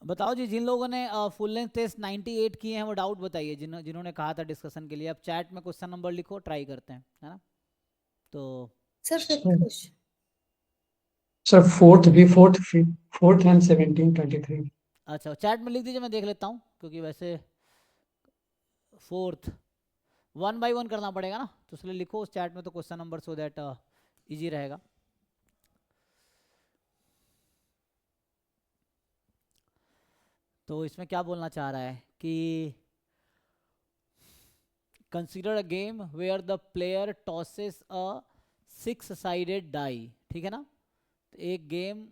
बताओ जी, जिन लोगों ने फुल लेंथ टेस्ट 98 किए हैं वो डाउट बताइए, जिन्होंने कहा था डिस्कशन के लिए। अब चैट में क्वेश्चन नंबर लिखो, ट्राई करते हैं, है ना। तो सर फिर सर कुछ सर फोर्थ एंड 1723। अच्छा, चैट में लिख दीजिए, मैं देख लेता हूँ, क्योंकि वैसे फोर्थ 1 बाय 1 करना पड़ेगा ना, तो इसलिए लिखो उस चैट में तो question number, so that easy रहेगा। तो इसमें क्या बोलना चाह रहा है कि consider a game where the player tosses a 6 sided die, ठीक है ना। तो एक गेम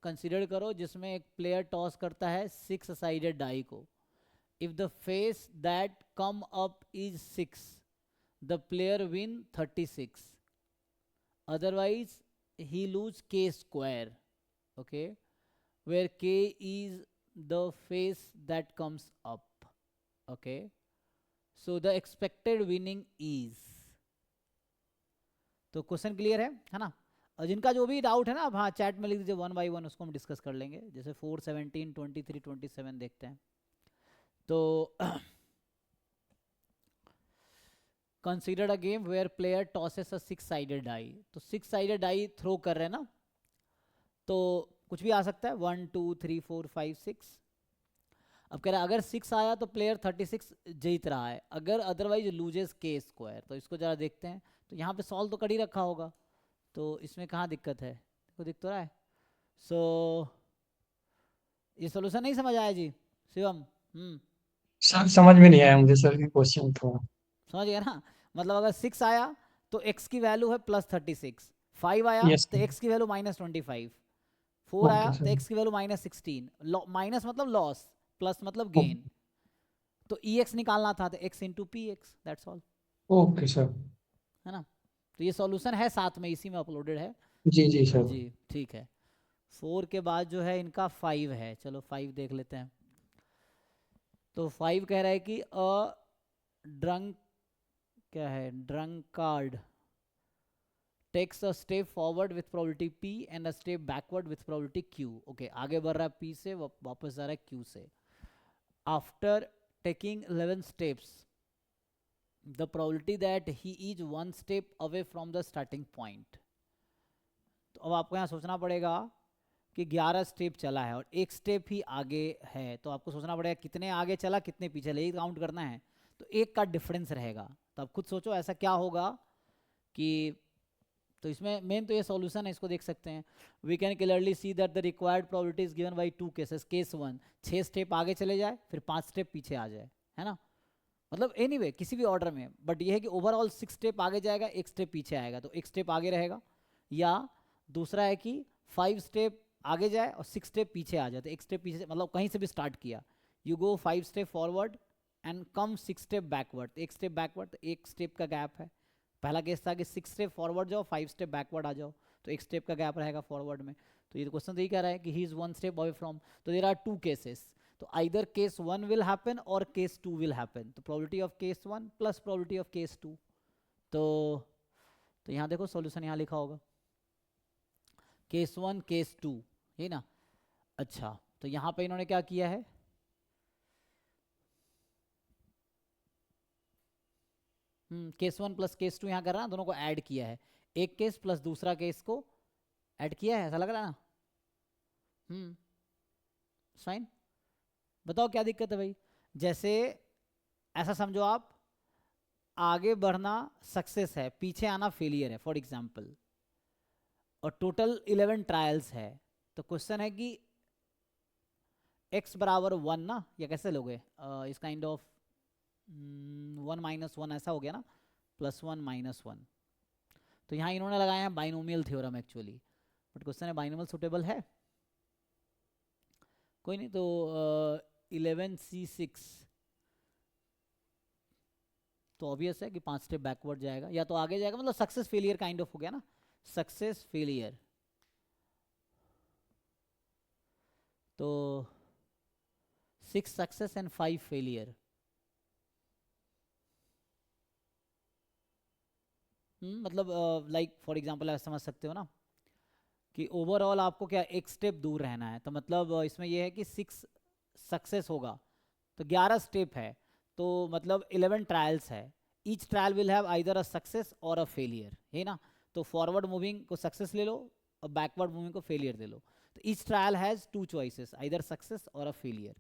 कंसिडर करो जिसमें एक प्लेयर टॉस करता है 6 साइडेड डाई को। If the face that come up is 6, the player win 36, otherwise he lose k square, okay, where k is the face that comes up, okay, so the expected winning is। तो question clear है ना। और जिनका जो भी doubt है ना, अब हाँ चैट में लिख दीजिए, 1 बाय 1 उसको हम डिस्कस कर लेंगे। जैसे 4, 17, 23, 27 देखते हैं। तो consider a game where player tosses a 6 sided die, तो 6 साइडेड डाई थ्रो कर रहे हैं ना, तो कुछ भी आ सकता है, 1 2 3 4 5 6। अब कह रहा है अगर 6 आया तो प्लेयर 36 जीत रहा है, अगर अदरवाइज लूजेस के स्क्वायर। तो इसको जरा देखते हैं। तो यहाँ पे सॉल्व तो कर ही रखा होगा, तो इसमें कहाँ दिक्कत है, देखो दिख तो रहा है। सो ये सोल्यूशन नहीं समझ आया जी शिवम? सर समझ में नहीं आया मुझे सर, ये क्वेश्चन थोड़ा। समझ गया ना। मतलब अगर 6 आया तो x की वैल्यू है +36, 5 आया यस तो सर। x की वैल्यू -25, 4 आया ओके तो सर। x की वैल्यू -16, माइनस मतलब लॉस, प्लस मतलब ओ- गेन। तो ex निकालना था, तो x into P x, that's all, okay sir. है ना। तो ये सॉल्यूशन है, साथ में इसी में अपलोडेड है। जी जी सर। जी ठीक है। 4 के बाद जो है इनका 5 है, चलो 5 देख लेते हैं। तो 5 कह रहा है कि अ ड्रंक, क्या है, drunkard takes a step forward with probability p and a step backward with probability q। Okay, आगे बढ़ रहा है p से, वापस जा रहा है q से। After taking 11 steps, the probability that he is 1 step away from the starting point. तो अब आपको यहाँ सोचना पड़ेगा कि 11 स्टेप चला है और एक स्टेप ही आगे है, तो आपको सोचना पड़ेगा कितने आगे चला कितने पीछे, यही काउंट करना है। तो एक का डिफरेंस रहेगा। तो आप खुद सोचो ऐसा क्या होगा कि, तो इसमें मेन तो ये सॉल्यूशन है, इसको देख सकते हैं। We can clearly see that the required probability is given by 2 cases. Case 1, 6 स्टेप आगे चले जाए फिर 5 स्टेप पीछे आ जाए, है ना। मतलब एनीवे किसी भी ऑर्डर में, बट ये है कि ओवरऑल 6 स्टेप आगे जाएगा, एक स्टेप पीछे आएगा, तो एक स्टेप आगे रहेगा। या दूसरा है कि 5 स्टेप आगे जाए और 6 स्टेप पीछे आ जाए, तो एक स्टेप पीछे, मतलब कहीं से भी स्टार्ट किया, you go 5 step forward and come 6 step backward, एक स्टेप बैकवर्ड, तो एक स्टेप का गैप है। पहला केस था कि 6 स्टेप फॉरवर्ड जाओ 5 स्टेप बैकवर्ड आ जाओ, तो एक स्टेप का गैप रहेगा फॉरवर्ड में। तो ये क्वेश्चन तो यही कह रहा है कि he is 1 step away from. तो देयर आर 2 केसेस, तो आइदर केस 1 विल हैपन और केस 2 विल हैपन। तो probability of case 1 plus probability of case 2। तो यहाँ देखो सॉल्यूशन यहाँ लिखा होगा, केस 1 केस 2, ये ना। अच्छा, तो यहाँ पे इन्होंने क्या किया है, केस 1 प्लस केस 2 यहाँ कर रहा है, दोनों को ऐड किया है। एक केस प्लस दूसरा केस को ऐड किया है, ऐसा लग रहा है ना। फाइन। बताओ क्या दिक्कत है भाई। जैसे ऐसा समझो आप, आगे बढ़ना सक्सेस है, पीछे आना फेलियर है, फॉर एग्जाम्पल, और टोटल 11 ट्रायल्स है। तो क्वेश्चन है कि x बराबर 1 ना, या कैसे लोगे इस काइंड ऑफ 1 - 1 ऐसा हो गया ना, +1 - 1। तो यहाँ इन्होंने लगाया है binomial theorem actually, but question है बाइनोमियल सुटेबल है, कोई नहीं। तो 11c6, तो ऑब्वियस है कि 5 स्टेप बैकवर्ड जाएगा, या तो आगे जाएगा, मतलब सक्सेस फेलियर काइंड ऑफ हो गया ना, सक्सेस फेलियर। तो 6 सक्सेस एंड 5 फेलियर। मतलब लाइक फॉर एग्जांपल आप समझ सकते हो ना कि ओवरऑल आपको क्या एक स्टेप दूर रहना है, तो मतलब इसमें यह है कि 6 सक्सेस होगा, तो 11 स्टेप है, तो मतलब 11 ट्रायल्स है, each trial will have either a success और अ फेलियर, है ना। तो फॉरवर्ड मूविंग को सक्सेस ले लो और बैकवर्ड मूविंग को फेलियर ले लो। तो each trial has 2 choices, either success और अ फेलियर।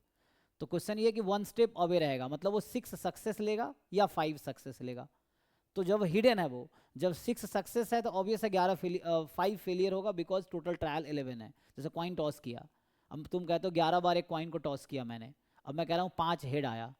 तो क्वेश्चन ये है कि 1 स्टेप अवे रहेगा, मतलब वो 6 सक्सेस लेगा या 5 सक्सेस लेगा। तो जब हिडन है वो, जब 6 सक्सेस है तो ऑब्वियस है 5 फेलियर होगा, बिकॉज टोटल ट्रायल 11 है। जैसे कॉइन टॉस किया, अब तुम कहते हो 11 बार एक कॉइन को टॉस किया मैंने, अब मैं कह रहा हूँ 5 हेड आया,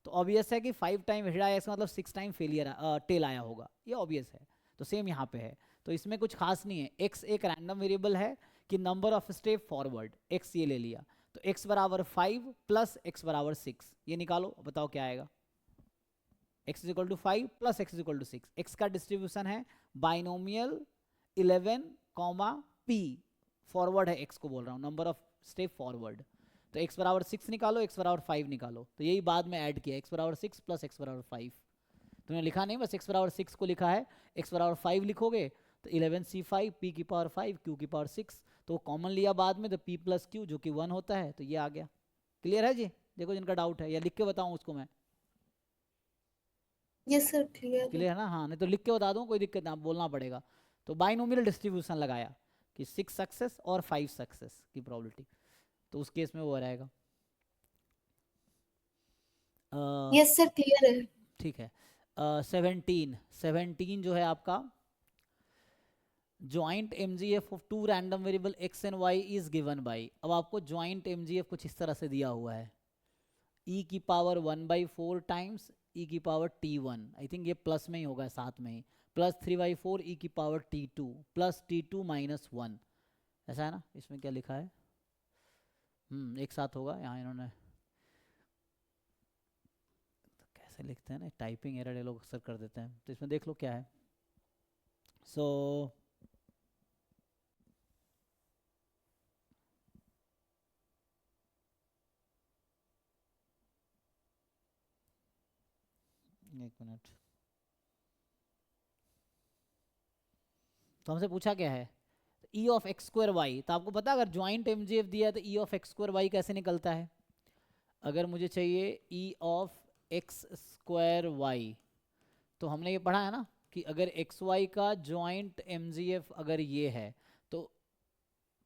तो ऑब्वियस है कि 5 टाइम हेड आया, इसका मतलब 6 टाइम फेलियर टेल आया होगा, ये ऑब्वियस है। तो सेम यहाँ पे है, तो इसमें कुछ खास नहीं है। एक्स एक रैंडम वेरिएबल है कि number of step forward, x ये ले लिया, तो एक्स बराबर 5 प्लस एक्स बराबर 6, ये निकालो, बताओ क्या आएगा। x is equal to 5 plus x is equal to 6, x का डिस्ट्रीब्यूशन है बाइनोमियल 11 कॉमा p, फॉरवर्ड है x को बोल रहा हूँ, नंबर ऑफ स्टेप फॉरवर्ड। तो x बराबर 6 निकालो, x बराबर 5 निकालो, तो यही बाद में ऐड किया, x बराबर 6 प्लस x बराबर 5। तुमने लिखा नहीं, बस x बराबर 6 को लिखा है, x बराबर 5 लिखोगे तो 11c5 p की पावर 5 q की पावर 6, तो कॉमन लिया बाद में, तो p प्लस q जो कि 1 होता है, तो ये आ गया। क्लियर है जी? देखो जिनका डाउट है, या लिख के बताऊँ उसको मैं? यस सर, क्लियर है। क्लियर है ना? हाँ, नहीं तो लिख के बता दूं, कोई दिक्कत ना, बोलना पड़ेगा। तो बाइनोमियल डिस्ट्रीब्यूशन लगाया कि 6 सक्सेस और 5 सक्सेस की प्रोबेबिलिटी, तो उस केस में वो रहेगा। यस सर, क्लियर है। ठीक है। 17 जो है आपका, joint MGF of two random variable X and Y is given by. अब आपको ज्वाइंट एमजीएफ कुछ इस तरह से दिया हुआ है, e की पावर 1/4 टाइम्स e की पावर t1, आई थिंक ये प्लस में ही होगा, साथ में ही, प्लस 3/4 e की power t2 plus t2 minus 1, ऐसा है ना? इसमें क्या लिखा है? एक साथ होगा यहाँ, इन्होंने तो कैसे लिखते हैं ना, टाइपिंग एरर ये लोग अक्सर कर देते हैं, तो इसमें देख लो क्या है। सो एक मिनट, तो हमसे पूछा क्या है, E of X square Y, तो आपको पता है अगर ज्वाइंट एमजीएफ दिया है तो E of X square Y कैसे निकलता है। अगर मुझे चाहिए E of X square Y, तो हमने ये पढ़ा है ना कि अगर एक्स वाई का ज्वाइंट एमजीएफ अगर ये है, तो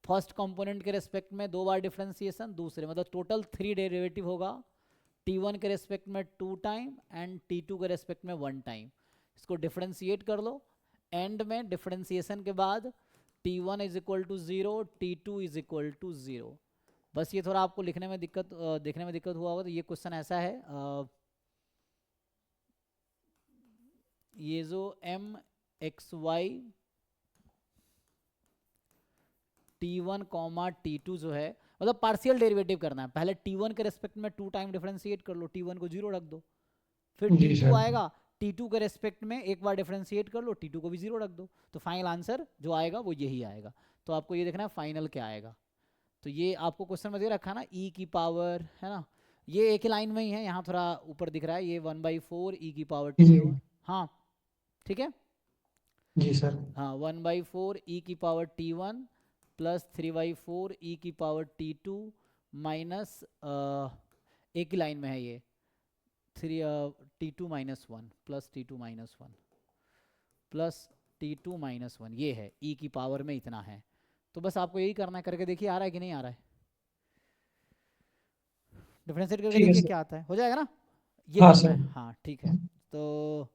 फर्स्ट कंपोनेंट के रेस्पेक्ट में 2 बार डिफरेंशिएशन, दूसरे मतलब टोटल 3 डेरिवेटिव होगा, t1 के रेस्पेक्ट में 2 टाइम एंड t2 के रेस्पेक्ट में 1 टाइम। इसको डिफरेंशिएट कर लो, एंड में डिफरेंशिएशन के बाद t1 is equal to 0, t2 is equal to 0। बस ये थोड़ा आपको लिखने में दिक्कत, देखने में दिक्कत हुआ होगा, तो ये क्वेश्चन ऐसा है, ये जो M x Y t1 comma t2 जो है, मतलब पार्शियल डेरिवेटिव करना है, पहले t1 के रेस्पेक्ट में 2 टाइम डिफरेंशिएट कर लो, t1 को 0 रख दो, फिर जी t2 सर। आएगा, t2 के रेस्पेक्ट में एक बार डिफरेंशिएट कर लो, t2 को भी 0 रख दो, तो फाइनल आंसर जो आएगा वो यही आएगा। तो आपको ये देखना है फाइनल क्या आएगा। तो ये आपको क्वेश्चन में दे रखा ना, e की पावर है ना, ये एक ही लाइन में ही है, यहाँ थोड़ा ऊपर दिख रहा है, ये 1/4 e की पावर जी t1, हाँ ठीक है, जी सर। हाँ 1/4 e की पावर t1 प्लस 3/4 e की पावर t2 माइनस, एक ही लाइन में है ये, 3 t2 minus 1 plus t2 minus 1 plus t2 minus 1, ये है e की पावर में इतना है। तो बस आपको यही करना है, करके देखिए आ रहा है कि नहीं आ रहा है, डिफरेंशिएट करके ठीक है देखिए सर। क्या आता है, हो जाएगा ना? ये हाँ करना सर। है, हाँ ठीक है। तो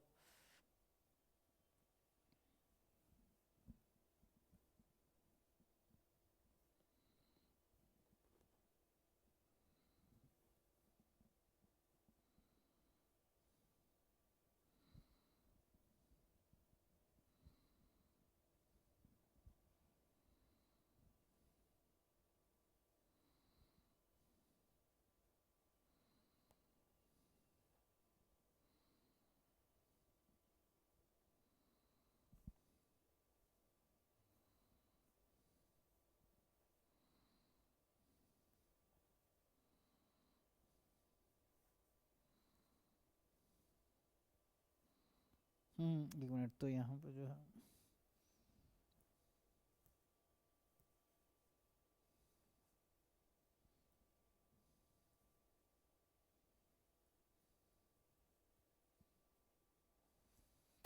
एक मिनट, तो यहाँ पे जो है,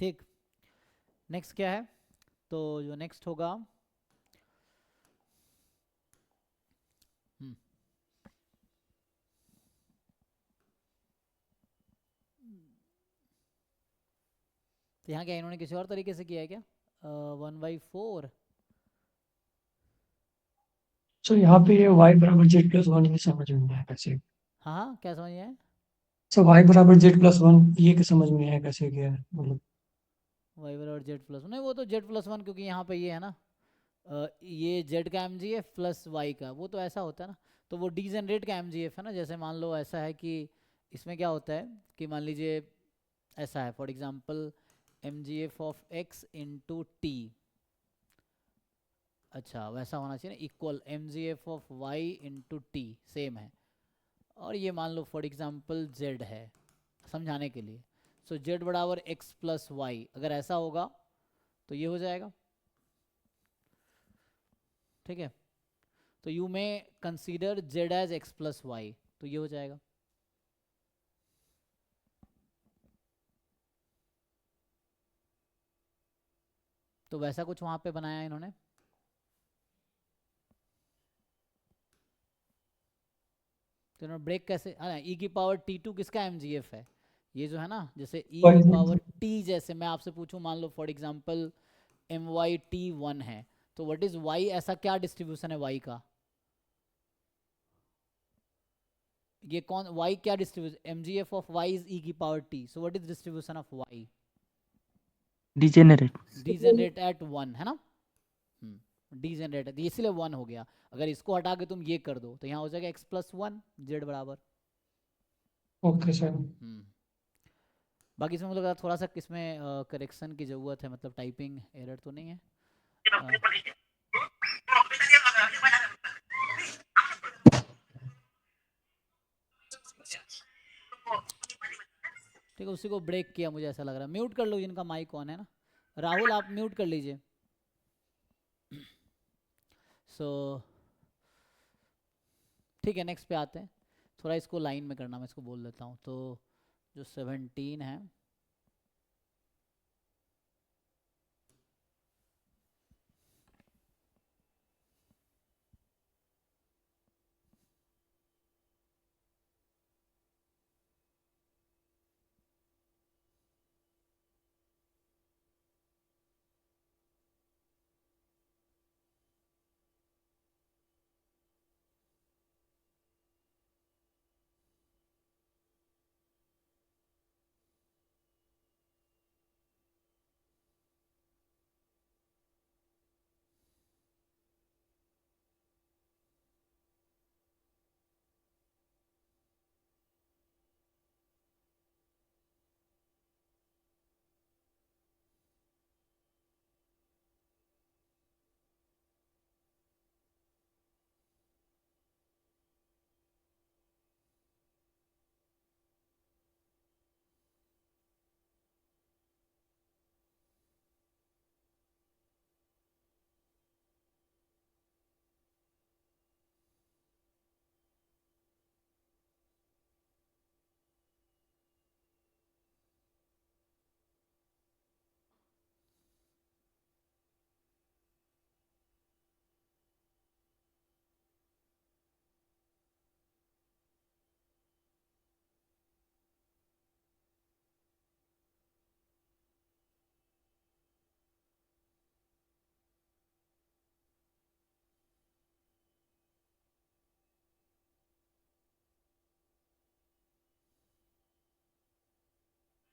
ठीक, नेक्स्ट क्या है? तो जो नेक्स्ट होगा, तो यहाँ क्या इन्होंने किसी और तरीके से किया है क्या? 1/4। सर यहाँ पे ये y बराबर जेड प्लस वन ये समझ में नहीं आया कैसे। हाँ हाँ, क्या समझ में आया? सर y बराबर जेड प्लस वन ये क्या समझ में नहीं आया कैसे किया है मतलब। वाई बराबर जेड प्लस नहीं, वो तो जेड प्लस वन, क्योंकि यहाँ पे ये है ना, ये जेड का M G F plus Y का, वो तो ऐसा होता है ना। तो वो डी जनरेट का एम जी एफ है ना, जैसे मान लो ऐसा है कि इसमें क्या होता है कि मान लीजिए ऐसा है, for example M G F of X into T, अच्छा वैसा होना चाहिए ना, equal M G F of Y into T, same है। और ये मान लो फॉर एग्जांपल जेड है, समझाने के लिए, सो जेड बराबर एक्स प्लस वाई, अगर ऐसा होगा तो ये हो जाएगा, ठीक है। तो यू में consider Z as X plus Y, तो ये हो जाएगा। तो वैसा कुछ वहां पे बनाया इन्होंने। तो इन्होंने ब्रेक कैसे, ई की पावर टी टू किसका एम जी एफ है? ये जो है ना, जैसे ई की पावर टी, जैसे मैं आपसे पूछूं मान लो for example M Y T one है, तो व्हाट इज वाई, ऐसा क्या डिस्ट्रीब्यूशन है वाई का? ये कौन, वाई क्या distribution, M G F of Y is E की power T, so what is distribution of Y? Degenerate. Degenerate at one है ना, डीजेनरेट है, इसलिए वन हो गया। अगर इसको हटा के तुम ये कर दो तो यहाँ हो जाएगा एक्स प्लस वन जेड बराबर। Okay sir. बाकी इसमें मुझे लगा थोड़ा सा किसमें करेक्शन की ज़रूरत है, मतलब टाइपिंग एरर तो नहीं है। ठीक है, उसी को ब्रेक किया मुझे ऐसा लग रहा है। म्यूट कर लो जिनका माइक ऑन है ना, राहुल आप म्यूट कर लीजिए। सो ठीक है, नेक्स्ट पे आते हैं। थोड़ा इसको लाइन में करना, मैं इसको बोल देता हूँ। तो जो 17 है,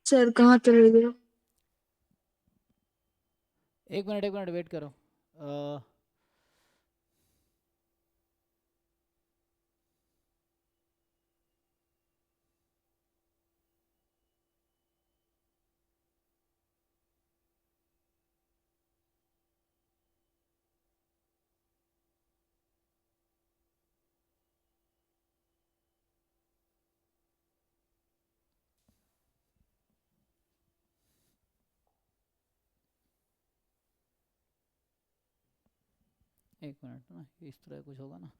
सर कहाँ चले गए? एक मिनट वेट करो। अ, एक मिनट ना, इस तरह कुछ होगा ना।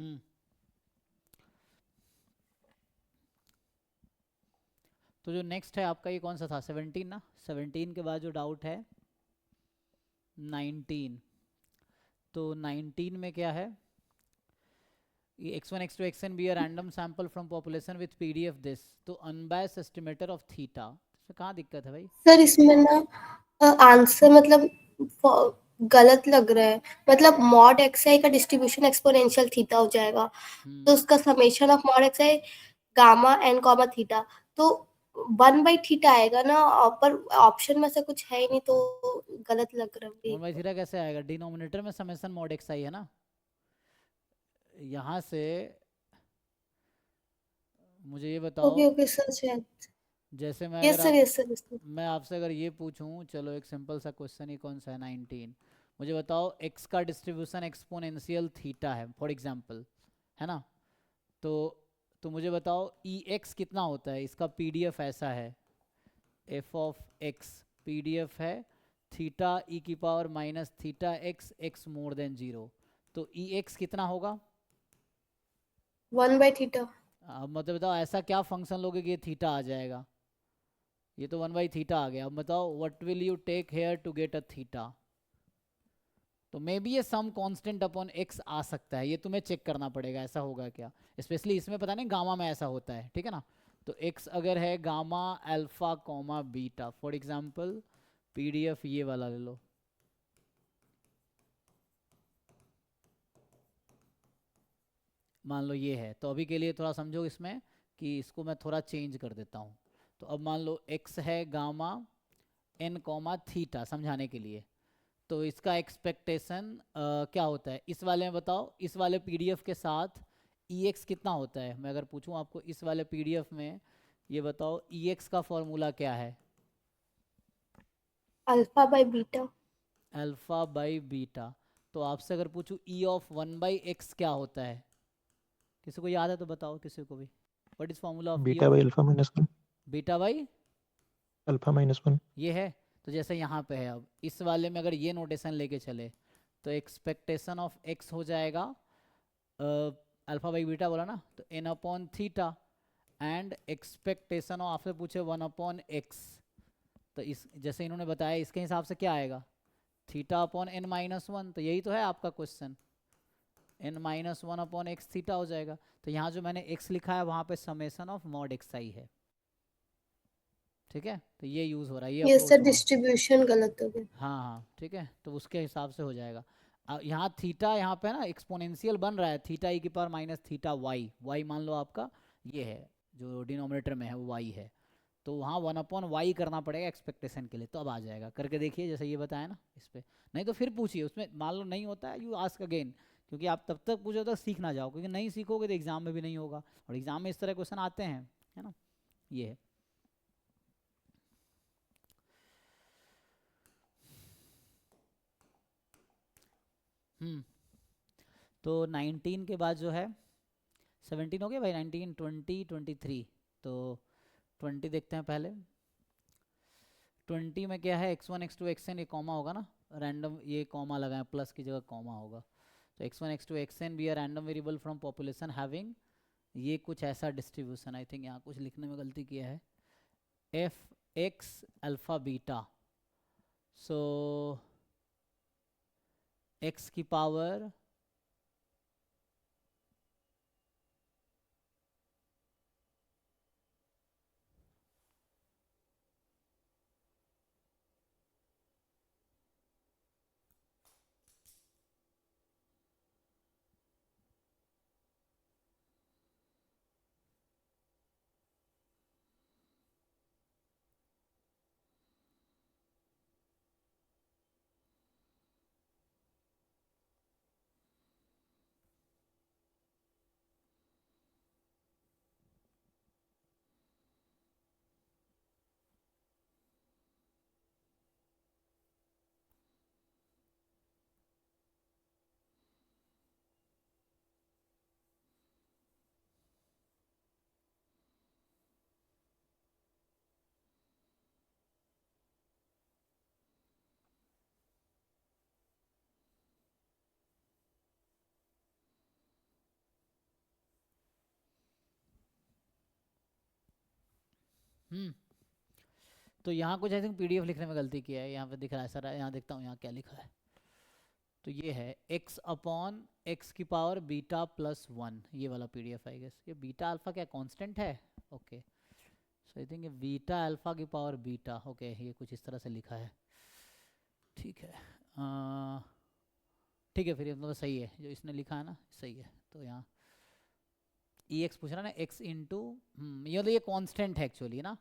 हम्म तो जो नेक्स्ट है आपका ये कौन सा था, 17 ना, 17 के बाद जो डाउट है 19। तो 19 में क्या है, ये x1 x2 xn be a random sample from population with pdf this, तो unbiased estimator of theta, इसमें कहाँ दिक्कत है भाई? सर इसमें ना आंसर मतलब गलत लग रहा है। मतलब मॉड एक्स आई का डिस्ट्रीब्यूशन एक्सपोनेंशियल थीटा हो जाएगा, तो उसका summation of mod X I gamma N comma theta, तो 1/थीटा आएगा ना, पर ऑप्शन में से कुछ है ही नहीं, तो गलत लग रहा है। 1/थीटा कैसे आएगा, डिनोमिनेटर में समेशन मॉड एक्स आई है ना, यहाँ से मुझे ये बताओ। ओके ओके सर, शायद। जैसे मैं यस अगर सर, आप यस सर, यस सर। मैं आपसे अगर ये पूछूं, चलो एक सिंपल सा क्वेश्चन ही, कौन सा है 19, मुझे बताओ x का डिस्ट्रीब्यूशन एक्सपोनेंशियल थीटा है फॉर एग्जांपल, है ना, तो मुझे बताओ ex कितना होता है, इसका पीडीएफ ऐसा है, f ऑफ x पीडीएफ है थीटा e की power minus theta x more than 0, तो ex कितना होगा? 1/थीटा। अब मतलब बताओ ऐसा क्या फंक्शन लोगे कि ये थीटा आ जाएगा, ये तो 1/थीटा आ गया। अब बताओ what will you take here to get a theta, तो मे बी ये सम कांस्टेंट अपॉन एक्स आ सकता है, ये तुम्हें चेक करना पड़ेगा ऐसा होगा क्या, स्पेशली इसमें पता नहीं गामा में ऐसा होता है, ठीक है ना। तो एक्स अगर है gamma alpha comma beta, for example PDF ये वाला ले लो, मान लो ये है, तो अभी के लिए थोड़ा समझो इसमें कि इसको मैं थोड़ा चेंज कर देता हूँ। तो अब मान लो एक्स है गामा एन कॉमा थीटा, समझाने के लिए, तो इसका एक्सपेक्टेशन क्या होता है इस वाले में बताओ, इस वाले पीडीएफ के साथ EX कितना होता है, मैं अगर पूछूं आपको इस वाले पीडीएफ में, ये बताओ EX का फॉर्मूला क्या है? Alpha by beta. Alpha by beta. तो आपसे अगर पूछूं E ऑफ 1/x क्या होता है, किसी को याद है तो बताओ, किसी को भी, what is formula of E beta of by alpha minus one. Beta by alpha minus one. ये है, तो जैसे यहाँ पे है, अब इस वाले में अगर ये नोटेशन लेके चले तो एक्सपेक्टेशन ऑफ x हो जाएगा अल्फा बाई बीटा बोला ना, तो n upon theta, and expectation of आपसे पूछे 1/x, तो इस जैसे इन्होंने बताया इसके हिसाब से क्या आएगा, थीटा अपॉन n-1, तो यही तो है आपका क्वेश्चन, n-1/x थीटा हो जाएगा। तो यहाँ जो मैंने x लिखा है वहाँ पे समेशन ऑफ मॉड एक्स आई है, ठीक है, तो ये यूज़ हो रहा है, ये ये अप्रोच सर वहाँ, डिस्ट्रीब्यूशन गलत हो गया। हाँ हाँ ठीक है, तो उसके हिसाब से हो जाएगा। यहाँ थीटा यहाँ पे ना एक्सपोनेंशियल बन रहा है, थीटा ई की power minus theta Y, Y मान लो आपका ये है जो डिनोमिनेटर में है वो वाई है, तो वहाँ 1/y करना पड़ेगा एक्सपेक्टेशन के लिए, तो अब आ जाएगा, करके देखिए जैसे ये बताया ना इस पर, नहीं तो फिर पूछिए उसमें, मान लो नहीं होता है यू आस्क अगेन, क्योंकि आप तब तक पूछो तक सीख ना जाओ, क्योंकि नहीं सीखोगे तो एग्जाम में भी नहीं होगा, और एग्जाम में इस तरह क्वेश्चन आते हैं, है ना, ये है। तो 19 के बाद जो है 17 हो गया भाई, 19 20 23, तो 20 देखते हैं पहले। 20 में क्या है, x1 x2 xn, ये कॉमा होगा ना, रैंडम, ये कॉमा लगाए प्लस की जगह कॉमा होगा, तो x1 x2 xn be a random variable from population having, ये कुछ ऐसा डिस्ट्रीब्यूशन, आई थिंक यहाँ कुछ लिखने में गलती किया है, एफ एक्स अल्फा बीटा, सो x की पावर तो यहाँ कुछ आई थिंक पीडीएफ लिखने में गलती किया है, यहाँ पे दिख रहा है सर, यहाँ देखता हूँ यहाँ क्या लिखा है। तो ये है x अपॉन x की पावर बीटा प्लस 1, ये वाला पीडीएफ आई गेस। ये बीटा अल्फा क्या कांस्टेंट है? ओके, सो आई थिंक ये बीटा अल्फा की पावर बीटा, ओके ये कुछ इस तरह से लिखा है। ठीक है, ठीक है, फिर ये मतलब सही है जो इसने लिखा है ना, सही है। तो यहाँ ई एक्स पूछ रहा ना, x इंटू ये मतलब ये कांस्टेंट है एक्चुअली ना,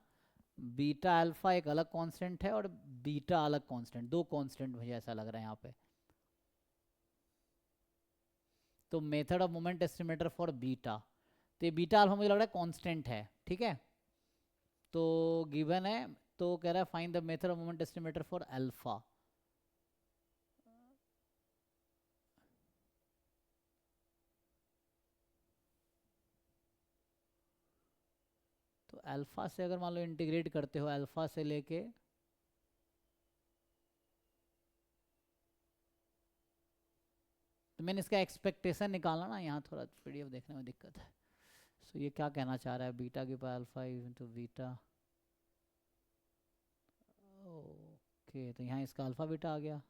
बीटा अल्फा एक अलग कांस्टेंट है और बीटा अलग कांस्टेंट, दो कांस्टेंट मुझे ऐसा लग रहा है यहाँ पे। तो method of moment estimator for beta, तो ये बीटा अल्फा मुझे लग रहा है कांस्टेंट है, ठीक है। तो गिवन है, तो कह रहा है find the method of moment estimator for alpha. तो अल्फा से अगर मान लो इंटीग्रेट करते हो, अल्फा से लेके तो मैंने इसका एक्सपेक्टेशन निकाला ना, यहाँ थोड़ा पीडीएफ देखने में दिक्कत है। सो ये क्या कहना चाह रहा है, बीटा के power alpha into beta, okay तो यहाँ इसका अल्फा बीटा आ गया।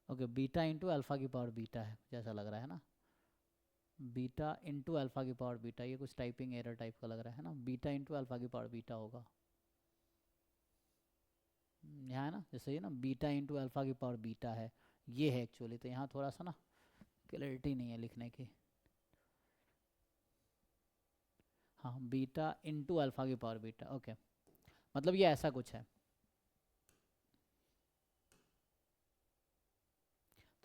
ओके, बीटा इंटू अल्फा की पावर बीटा है जैसा लग रहा है ना, बीटा इंटू अल्फा की पावर बीटा, ये कुछ टाइपिंग एरर टाइप का लग रहा है ना, बीटा इंटू अल्फा की पावर बीटा होगा यहाँ है ना, जैसे ये ना बीटा इंटू अल्फा की पावर बीटा है, ये है एक्चुअली। तो यहाँ थोड़ा सा ना क्लैरिटी नहीं है लिखने की। हाँ, बीटा इंटू अल्फा की पावर बीटा, ओके मतलब ये ऐसा कुछ है।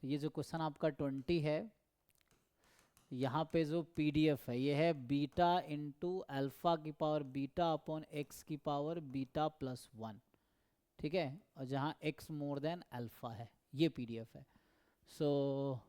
तो ये जो क्वेश्चन आपका 20 है, यहाँ पे जो पीडीएफ है ये है बीटा इंटू अल्फा की पावर बीटा अपॉन एक्स की पावर बीटा प्लस 1, ठीक है, और जहाँ x मोर देन अल्फा है, ये पीडीएफ है। सो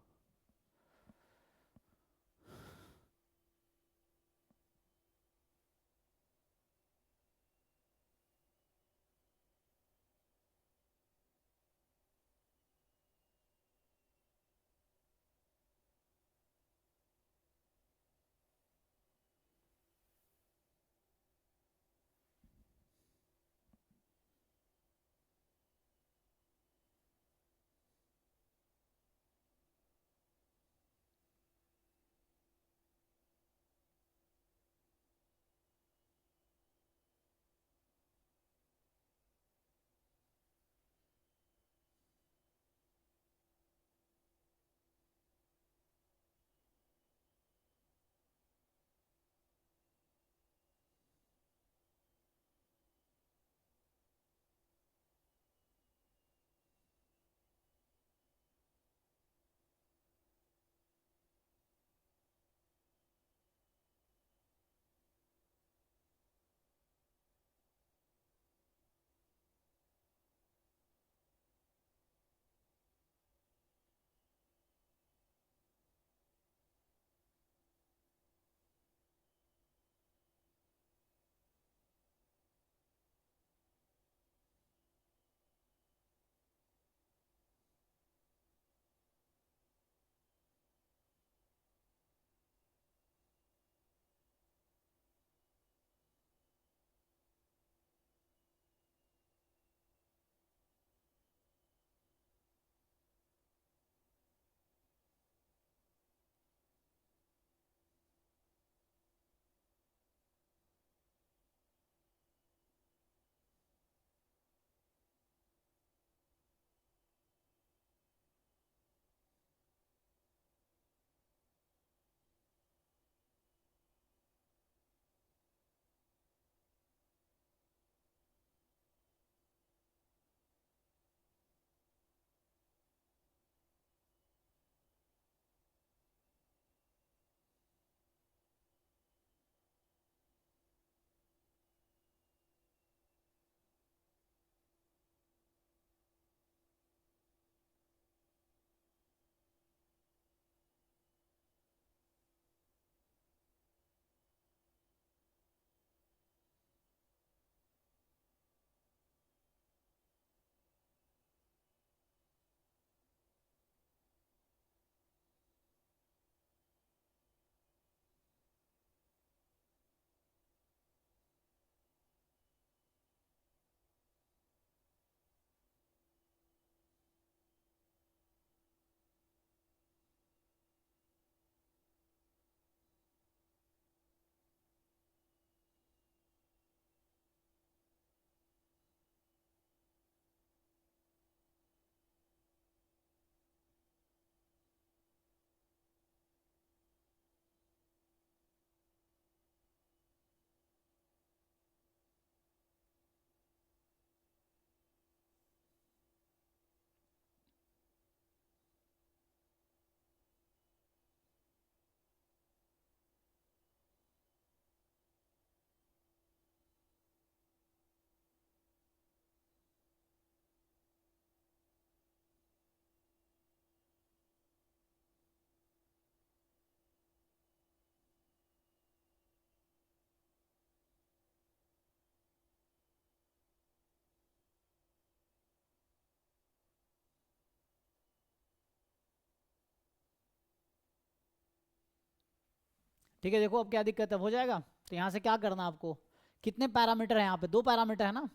ठीक है, देखो अब क्या दिक्कत है, हो जाएगा। तो यहाँ से क्या करना आपको, कितने पैरामीटर है यहाँ पे, 2 पैरामीटर है ना।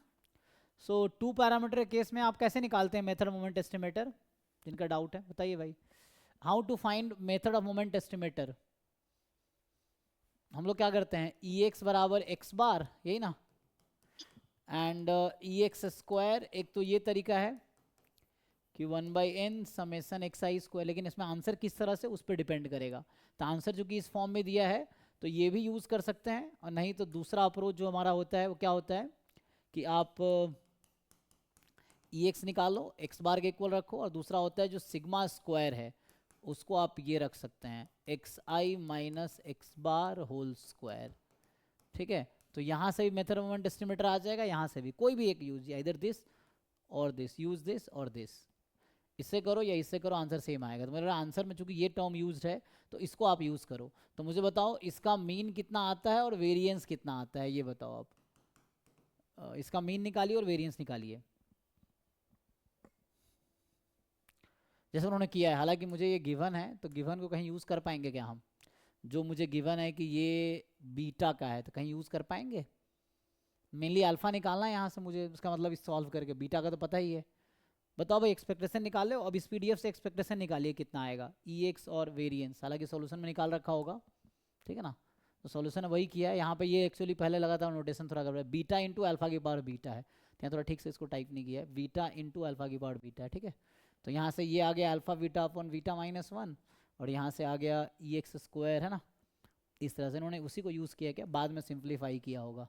सो 2 पैरामीटर के केस में आप कैसे निकालते हैं मेथड मोमेंट एस्टिमेटर, जिनका डाउट है बताइए भाई। How to find method of moment estimator. हम लोग क्या करते हैं, ई एक्स बराबर एक्स बार, यही ना, एंड ई एक्स स्क्वायर, एक तो ये तरीका है कि 1/n summation X I square, लेकिन इसमें आंसर किस तरह से उस पर डिपेंड करेगा। तो आंसर जो कि इस फॉर्म में दिया है तो ये भी यूज़ कर सकते हैं, और नहीं तो दूसरा अप्रोच जो हमारा होता है वो क्या होता है कि आप ई एक्स निकालो, एक्स बार के इक्वल रखो, और दूसरा होता है जो सिग्मा स्क्वायर है उसको आप ये रख सकते हैं X I minus X bar whole square. ठीक है, तो यहाँ से भी मेथड मोमेंट एस्टिमेटर आ जाएगा, यहाँ से भी कोई भी एक यूज, इधर दिस और दिस, यूज दिस और दिस, इससे करो या इससे करो आंसर सेम आएगा। तो मेरा आंसर में चूंकि ये टर्म यूज्ड है तो इसको आप यूज़ करो। तो मुझे बताओ इसका मीन कितना आता है और वेरिएंस कितना आता है, ये बताओ आप। इसका मीन निकालिए और वेरिएंस निकालिए, जैसे उन्होंने किया है। हालांकि मुझे ये गिवन है तो गिवन को कहीं यूज़ कर पाएंगे क्या हम, जो मुझे गिवन है कि ये बीटा का है तो कहीं यूज़ कर पाएंगे। मेनली अल्फा निकालना है यहाँ से मुझे, उसका मतलब इस सॉल्व करके, बीटा का तो पता ही है। बताओ भाई एक्सपेक्टेशन निकाले, अब इस पीडीएफ से एक्सपेक्टेशन निकालिए कितना आएगा, ई एक्स और वेरिएंस, हालांकि सॉल्यूशन में निकाल रखा होगा, ठीक है ना। तो सॉल्यूशन वही किया है, यहाँ पे ये एक्चुअली पहले लगा था नोटेशन थोड़ा गड़बड़ है, बीटा इंटू अल्फा की पावर बीटा है, तो यहाँ थोड़ा ठीक से इसको टाइप नहीं किया है, बीटा इंटू अल्फा की पावर बीटा है, ठीक है। तो यहाँ से ये आ गया अल्फा बीटा अपॉन बीटा -1, और यहाँ से आ गया ई एक्स स्क्वायर, है ना। इस तरह से इन्होंने उसी को यूज़ किया, क्या बाद में सिंप्लीफाई किया होगा।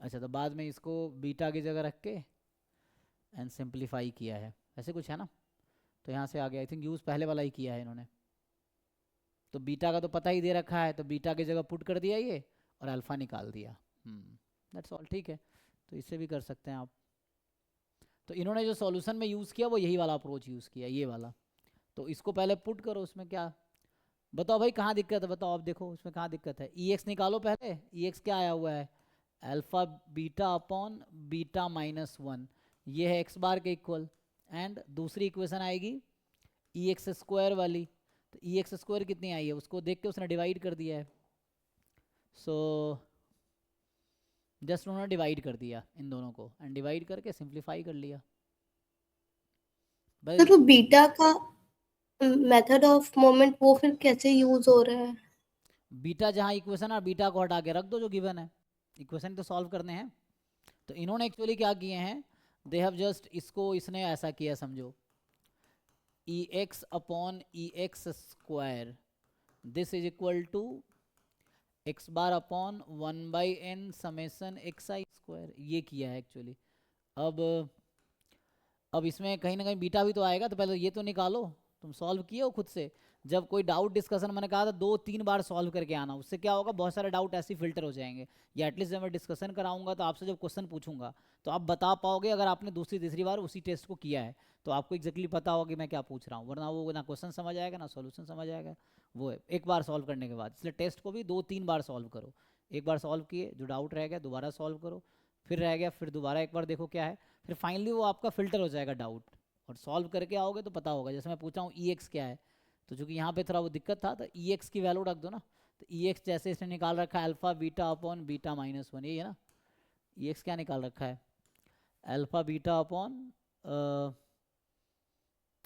अच्छा, तो बाद में इसको बीटा की जगह रख के एंड सिंप्लीफाई किया है, ऐसे कुछ है ना। तो यहाँ से आ गया, आई थिंक यूज़ पहले वाला ही किया है इन्होंने। तो बीटा का तो पता ही दे रखा है, तो बीटा की जगह पुट कर दिया ये और अल्फा निकाल दिया, दैट्स ऑल, ठीक है। तो इससे भी कर सकते हैं आप। तो इन्होंने जो सॉल्यूशन में यूज़ किया वो यही वाला अप्रोच यूज़ किया, ये वाला। तो इसको पहले पुट करो, उसमें क्या, बताओ भाई कहाँ दिक्कत है, बताओ आप, देखो उसमें कहाँ दिक्कत है। ई एक्स निकालो पहले, ई एक्स क्या आया हुआ है, अल्फा बीटा अपॉन बीटा -1, ये है एक्स बार के इक्वल, एंड दूसरी इक्वेशन आएगी ई एक्स स्क्वायर वाली। तो ई एक्स स्क्वायर कितनी आई है उसको देख के उसने डिवाइड कर दिया है। सो जस्ट उन्होंने डिवाइड कर दिया इन दोनों को, एंड डिवाइड करके सिंप्लीफाई कर लिया बस। तो बीटा का मेथड ऑफ मोमेंट वो फिर कैसे यूज हो रहा है। बीटा जहाँ इक्वेशन है बीटा को हटा के रख दो जो गिवन है, इक्वेशन तो सॉल्व करने हैं। तो इन्होंने एक्चुअली क्या किए हैं, दे हैव जस्ट, इसको इसने ऐसा किया समझो, E X upon E X square, this is equal to X bar upon 1/n summation X I square, ये किया है एक्चुअली। अब इसमें कहीं ना कहीं बीटा भी तो आएगा, तो पहले ये तो निकालो, तुम सॉल्व किए हो खुद से। जब कोई डाउट डिस्कशन, मैंने कहा था 2-3 बार सॉल्व करके आना, उससे क्या होगा बहुत सारे डाउट ऐसे फिल्टर हो जाएंगे। या एटलीस्ट जब मैं डिस्कशन कराऊंगा तो आपसे जब क्वेश्चन पूछूंगा तो आप बता पाओगे, अगर आपने दूसरी तीसरी बार उसी टेस्ट को किया है तो आपको एक्जैक्टली पता होगा कि मैं क्या पूछ रहा हूँ, वरना वो ना क्वेश्चन समझ आएगा ना सॉल्यूशन समझ आएगा। वो है एक बार सॉल्व करने के बाद, इसलिए टेस्ट को भी 2-3 बार सॉल्व करो। एक बार सॉल्व किए, जो डाउट रह गया दोबारा सॉल्व करो, फिर रह गया फिर दोबारा एक बार देखो क्या है, फिर फाइनली वो आपका फिल्टर हो जाएगा डाउट, और सॉल्व करके आओगे तो पता होगा। जैसे मैं पूछा हूँ ई एक्स क्या है, तो चूंकि यहाँ पे थोड़ा वो दिक्कत था तो ई एक्स की वैल्यू रख दो ना। तो ई एक्स जैसे इसने निकाल रखा है अल्फा बीटा अपॉन बीटा -1, यही है ना। ई एक्स क्या निकाल रखा है, alpha beta upon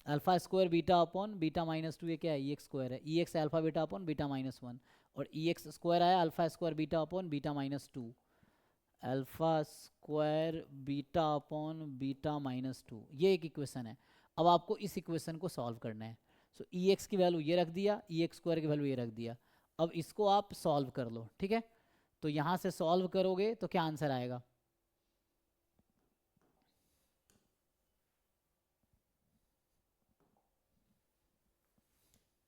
alpha square beta upon beta -2, ये क्या है, ई एक्स स्क्वायर है। E X alpha beta upon beta -1, और ई एक्स स्क्वायर आया alpha square beta upon beta -2, alpha square beta upon beta -2, ये एक इक्वेशन है। अब आपको इस इक्वेशन को सॉल्व करना है। सो ई एक्स की वैल्यू ये रख दिया, ई एक्स स्क्वायर की वैल्यू ये रख दिया। अब इसको आप सॉल्व कर लो, ठीक है। तो यहाँ से सॉल्व करोगे तो क्या आंसर आएगा,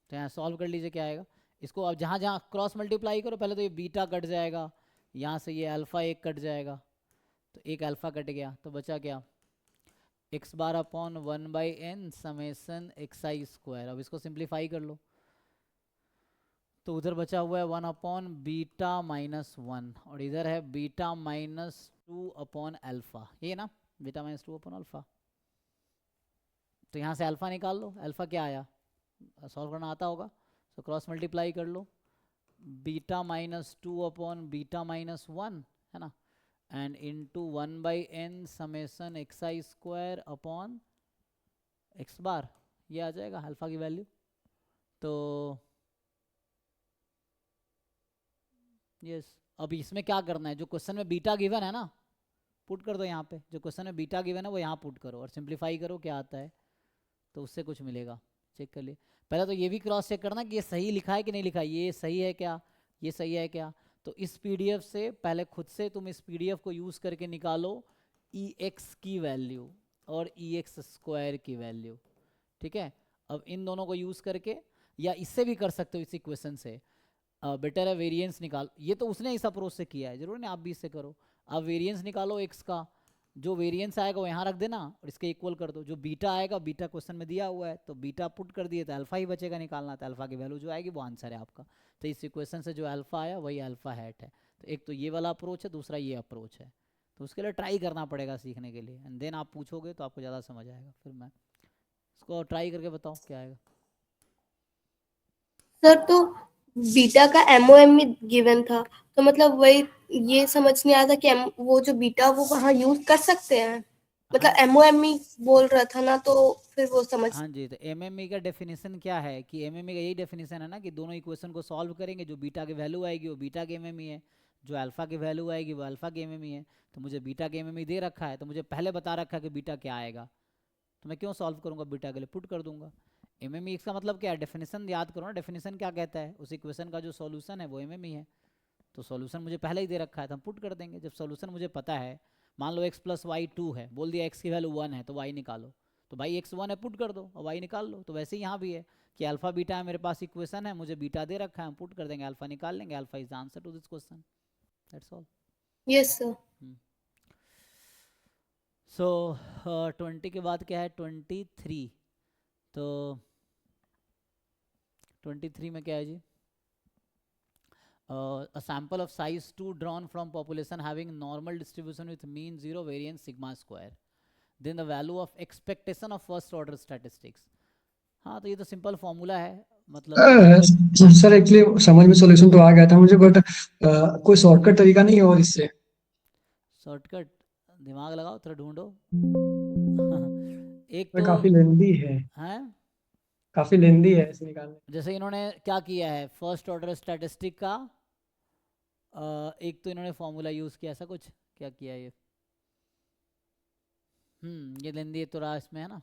तो यहाँ सॉल्व कर लीजिए क्या आएगा। इसको अब जहाँ जहाँ क्रॉस मल्टीप्लाई करो, पहले तो ये बीटा कट जाएगा, यहाँ से ये अल्फ़ा एक कट जाएगा, तो एक अल्फ़ा कट गया, तो बचा क्या, X bar upon 1/n summation X I square. अब इसको सिंप्लीफाई कर लो, तो उधर बचा हुआ है 1 अपॉन बीटा -1, और इधर है बीटा -2 अपॉन अल्फ़ा, ये ना, बीटा -2 अपॉन अल्फ़ा। तो यहाँ से अल्फ़ा निकाल लो, अल्फ़ा क्या आया, सॉल्व करना आता होगा, तो क्रॉस मल्टीप्लाई कर लो, beta minus 2 upon beta minus 1 है ना, and into 1/n summation xi square upon x bar, ये आ जाएगा अल्फा की वैल्यू। तो यस, अब इसमें क्या करना है, जो क्वेश्चन में बीटा गिवन है ना, पुट कर दो यहाँ पे, जो क्वेश्चन में बीटा गिवन है वो यहाँ पुट करो और सिंप्लीफाई करो क्या आता है, तो उससे कुछ मिलेगा। चेक कर लिए, पहले तो ये भी क्रॉस चेक करना कि ये सही लिखा है कि नहीं लिखा है, ये सही है क्या, ये सही है क्या। तो इस पीडीएफ से पहले खुद से तुम इस पीडीएफ को यूज़ करके निकालो EX की वैल्यू और EX स्क्वायर की वैल्यू, ठीक है। अब इन दोनों को यूज़ करके, या इससे भी कर सकते हो इसी क्वेश्चन से, बेटर है वेरिएंस निकाल, ये तो उसने इस अप्रोच से किया है, जरूर नहीं आप भी इससे करो। अब वेरिएंस निकालो x का, जो वेरिएंस आएगा वो यहाँ रख देना और इसके इक्वल कर दो, जो बीटा आएगा, बीटा क्वेश्चन में दिया हुआ है तो बीटा पुट कर दिए तो अल्फा ही बचेगा निकालना, तो अल्फा की वैल्यू जो आएगी वो आंसर है आपका। तो इस इक्वेशन से जो अल्फा आया वही अल्फा हैट है। तो एक तो ये वाला अप्रोच है, दूसरा ये अप्रोच है, तो उसके लिए ट्राई करना पड़ेगा सीखने के लिए, एंड देन आप पूछोगे तो आपको ज़्यादा समझ आएगा। फिर मैं इसको ट्राई करके बताओ क्या आएगा। सर तो बीटा का MOM भी गिवन था, तो मतलब वही ये समझ नहीं आया था कि वो जो बीटा वो वहाँ यूज कर सकते हैं, मतलब MOM ही बोल रहा था ना, तो फिर वो समझ। हाँ जी, तो MME का डेफिनेशन क्या है कि MME का यही डेफिनेशन है ना कि दोनों इक्वेशन को सॉल्व करेंगे, जो बीटा की वैल्यू आएगी वो बीटा की MME है, जो अल्फा की वैल्यू आएगी वो अल्फा की MME है। तो मुझे बीटा की MME दे रखा है, तो मुझे पहले बता रखा है कि बीटा क्या आएगा, तो मैं क्यों सॉल्व करूँगा, बीटा के लिए पुट कर दूंगा। MME इसका मतलब क्या है, डेफिनेशन याद करो ना, डेफिनेशन क्या कहता है, उस इक्वेशन का जो सॉल्यूशन है वो MME है। तो सॉल्यूशन मुझे पहले ही दे रखा है तो हम पुट कर देंगे। जब सॉल्यूशन मुझे पता है, मान लो x + y 2 है, बोल दिया x की वैल्यू 1 है तो y निकालो, तो भाई x 1 है पुट कर दो और y निकाल लो। तो वैसे ही यहाँ भी है कि अल्फा बीटा है, मेरे पास इक्वेशन है, मुझे बीटा दे रखा है, हम पुट कर देंगे, अल्फा निकाल लेंगे, alpha is the answer to this question, that's all. Yes sir. So 20 के बाद क्या है 23, तो 23 में क्या है जी, a sample of size 2 drawn from population having normal distribution with mean 0 variance sigma square, then the value of expectation of first order statistics। हाँ तो ये तो सिंपल फॉर्मूला है, मतलब सर एक्चुअली समझ में सॉल्यूशन तो आ गया था मुझे, बट कोई शॉर्टकट तरीका नहीं है और इससे शॉर्टकट दिमाग लगाओ थोड़ा ढूंढो। एक मैं तो काफी लेंदी है, काफी लेंदी है इसे निकालने। जैसे इन्होंने क्या किया है, फर्स्ट ऑर्डर स्टैटिस्टिक का एक तो इन्होंने फॉर्मूला यूज किया, ऐसा कुछ क्या किया ये, ये लेंदी तो रहा इसमें है ना,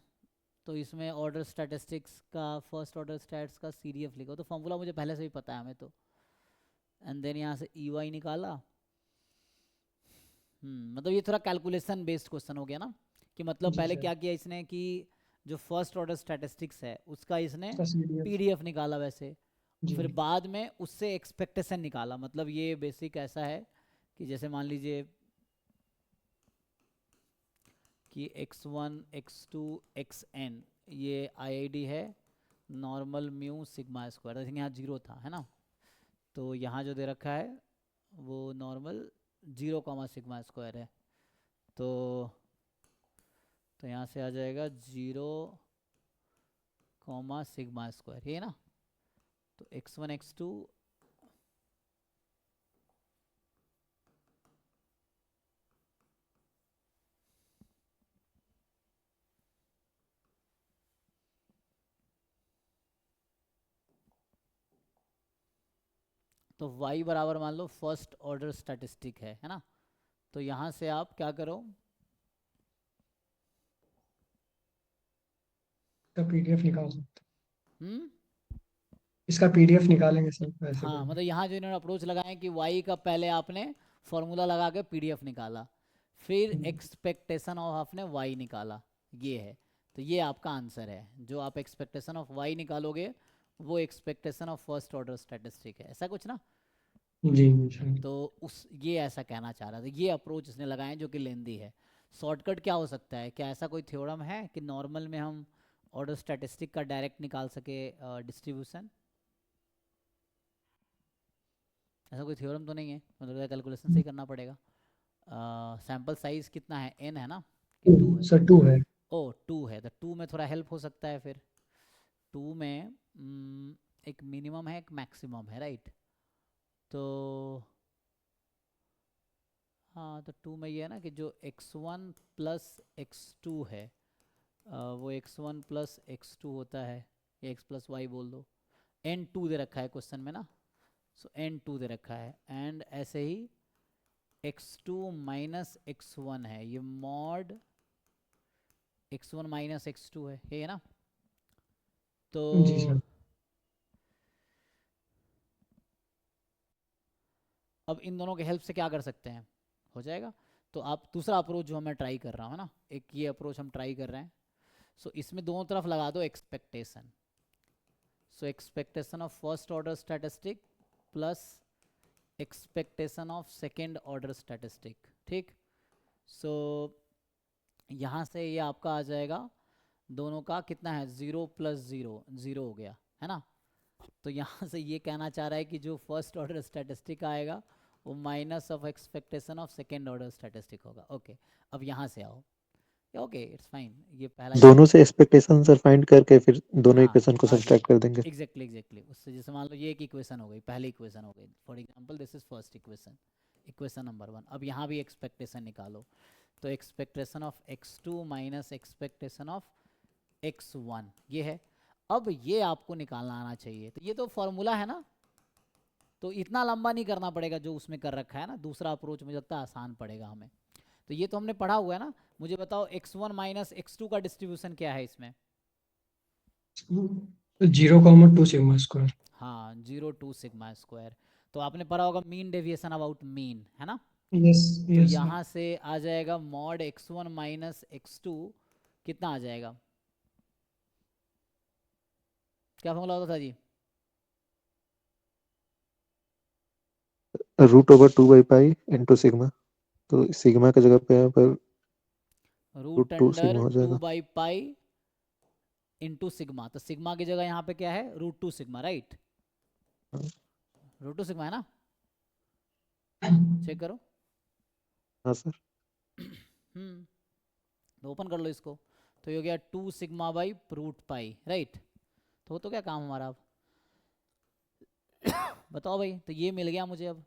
तो इसमें ऑर्डर स्टैटिस्टिक्स का फर्स्ट ऑर्डर स्टैट्स का CDF लिखा, तो फॉर्मूला मुझे पहले से ही पता है हमें तो, एंड देन यहाँ से EY निकाला। मतलब ये थोड़ा कैलकुलेशन बेस्ड क्वेश्चन हो गया ना, कि मतलब जी पहले सर। क्या किया इसने कि जो फर्स्ट ऑर्डर स्टैटिस्टिक्स है उसका इसने उसका CDF PDF निकाला वैसे, जी फिर बाद में उससे एक्सपेक्टेशन निकाला। मतलब ये बेसिक ऐसा है कि जैसे मान लीजिए कि x1 x2 xn ये IID है, नॉर्मल म्यू सिग्मा स्क्वायर, जैसे यहाँ 0 था है ना, तो यहाँ जो दे रखा है वो नॉर्मल 0, सिग्मा स्क्वायर है, तो यहाँ से आ जाएगा 0, सिग्मा स्क्वायर, ये ना, तो x1 x2 तो y बराबर मान लो फर्स्ट ऑर्डर स्टैटिस्टिक है ना, तो यहाँ से आप क्या करो, का PDF निकाल सकते, हम्म इसका PDF निकालेंगे सर वैसे हाँ, कोई। मतलब यहाँ जो इन्होंने अप्रोच लगाया कि y का पहले आपने फॉर्मूला लगा के PDF निकाला, फिर एक्सपेक्टेशन ऑफ आपने y निकाला, ये है, तो ये आपका आंसर है। जो आप एक्सपेक्टेशन ऑफ y निकालोगे वो expectation of first order statistic है, ऐसा कुछ ना। जी सर। तो उस ये ऐसा कहना चाह रहा था, ये अप्रोच इसने लगाए जो कि लेंदी है। शॉर्टकट क्या हो सकता है, क्या ऐसा कोई थ्योरम है कि नॉर्मल में हम ऑर्डर स्टैटिस्टिक का डायरेक्ट निकाल सके डिस्ट्रीब्यूशन, ऐसा कोई थ्योरम तो नहीं है, मतलब कैलकुलेशन से ही करना पड़ेगा। सैम्पल साइज कितना है, n है ना, कि 2 है, सर 2 है। ओ 2 है, तो 2 में थोड़ा हेल्प हो सकता है। फिर 2 में एक मिनिमम है एक मैक्सिमम है, राइट, तो हाँ, तो 2 में ये है ना कि जो x1 प्लस x2 है वो x1 प्लस x2 होता है, या x प्लस वाई बोल दो, n2 दे रखा है क्वेश्चन में ना, सो n2 दे रखा है, एंड ऐसे ही x2 माइनस x1 है, ये मॉड x1 माइनस x2 है, ये है ना। तो जी सर। अब इन दोनों के हेल्प से क्या कर सकते हैं, हो जाएगा। तो आप दूसरा अप्रोच जो मैं ट्राई कर रहा हूँ ना, एक ये अप्रोच हम ट्राई कर रहे हैं, सो इसमें दोनों तरफ लगा दो expectation, so expectation of first order statistic plus expectation of second order statistic, ठीक। सो यहाँ से ये आपका आ जाएगा, दोनों का कितना है, 0 प्लस 0, 0 हो गया है ना। तो यहाँ से ये कहना चाह रहा है कि जो फर्स्ट ऑर्डर स्टैटिस्टिक आएगा वो minus of expectation of second order statistic होगा। ओके, अब यहाँ से आओ, ओके इट्स फाइन, ये पहला दोनों से एक्सपेक्टेशन सर फाइंड करके फिर दोनों हाँ इक्वेशन को आ गया, सब्सट्रैक्ट कर देंगे। एग्जैक्टली उससे जैसे मान लो ये एक इक्वेशन हो गई, पहली इक्वेशन हो गई, for example this is first equation, equation number 1। अब यहाँ भी एक्सपेक्टेशन निकालो, तो expectation of x2 minus expectation of x1 ये है। अब ये आपको निकालना आना चाहिए, तो ये तो फॉर्मूला है ना, तो इतना लंबा नहीं करना पड़ेगा जो उसमें कर रखा है ना, दूसरा अप्रोच मुझे लगता है आसान पड़ेगा हमें। तो ये तो हमने पढ़ा हुआ है ना, मुझे बताओ x1 माइनस x2 का डिस्ट्रीब्यूशन क्या है इसमें। 0,2 सिग्मा स्क्वायर। हाँ 0 2 सिग्मा स्क्वायर, तो आपने पढ़ा होगा मीन डेविएशन अबाउट मीन, है ना। यस तो यस सर। यहाँ से आ जाएगा मॉड x1 माइनस x2, कितना आ जाएगा, क्या फॉर्मूला होता था जी, √/2/पाई इंटू सिग्मा, तो सिग्मा की जगह पे यहाँ पर रूट √2 अंडर सिग्मा हो 2 जाएगा। बाई पाई इंटू सिग्मा, तो सिग्मा की जगह यहाँ पे क्या है, √2 सिग्मा, राइट, √2 सिग्मा है ना, चेक करो। हाँ सर। तो ओपन कर लो इसको, तो ये हो गया 2 सिग्मा बाई √पाई, राइट। तो क्या काम हमारा अब बताओ भाई, तो ये मिल गया मुझे अब,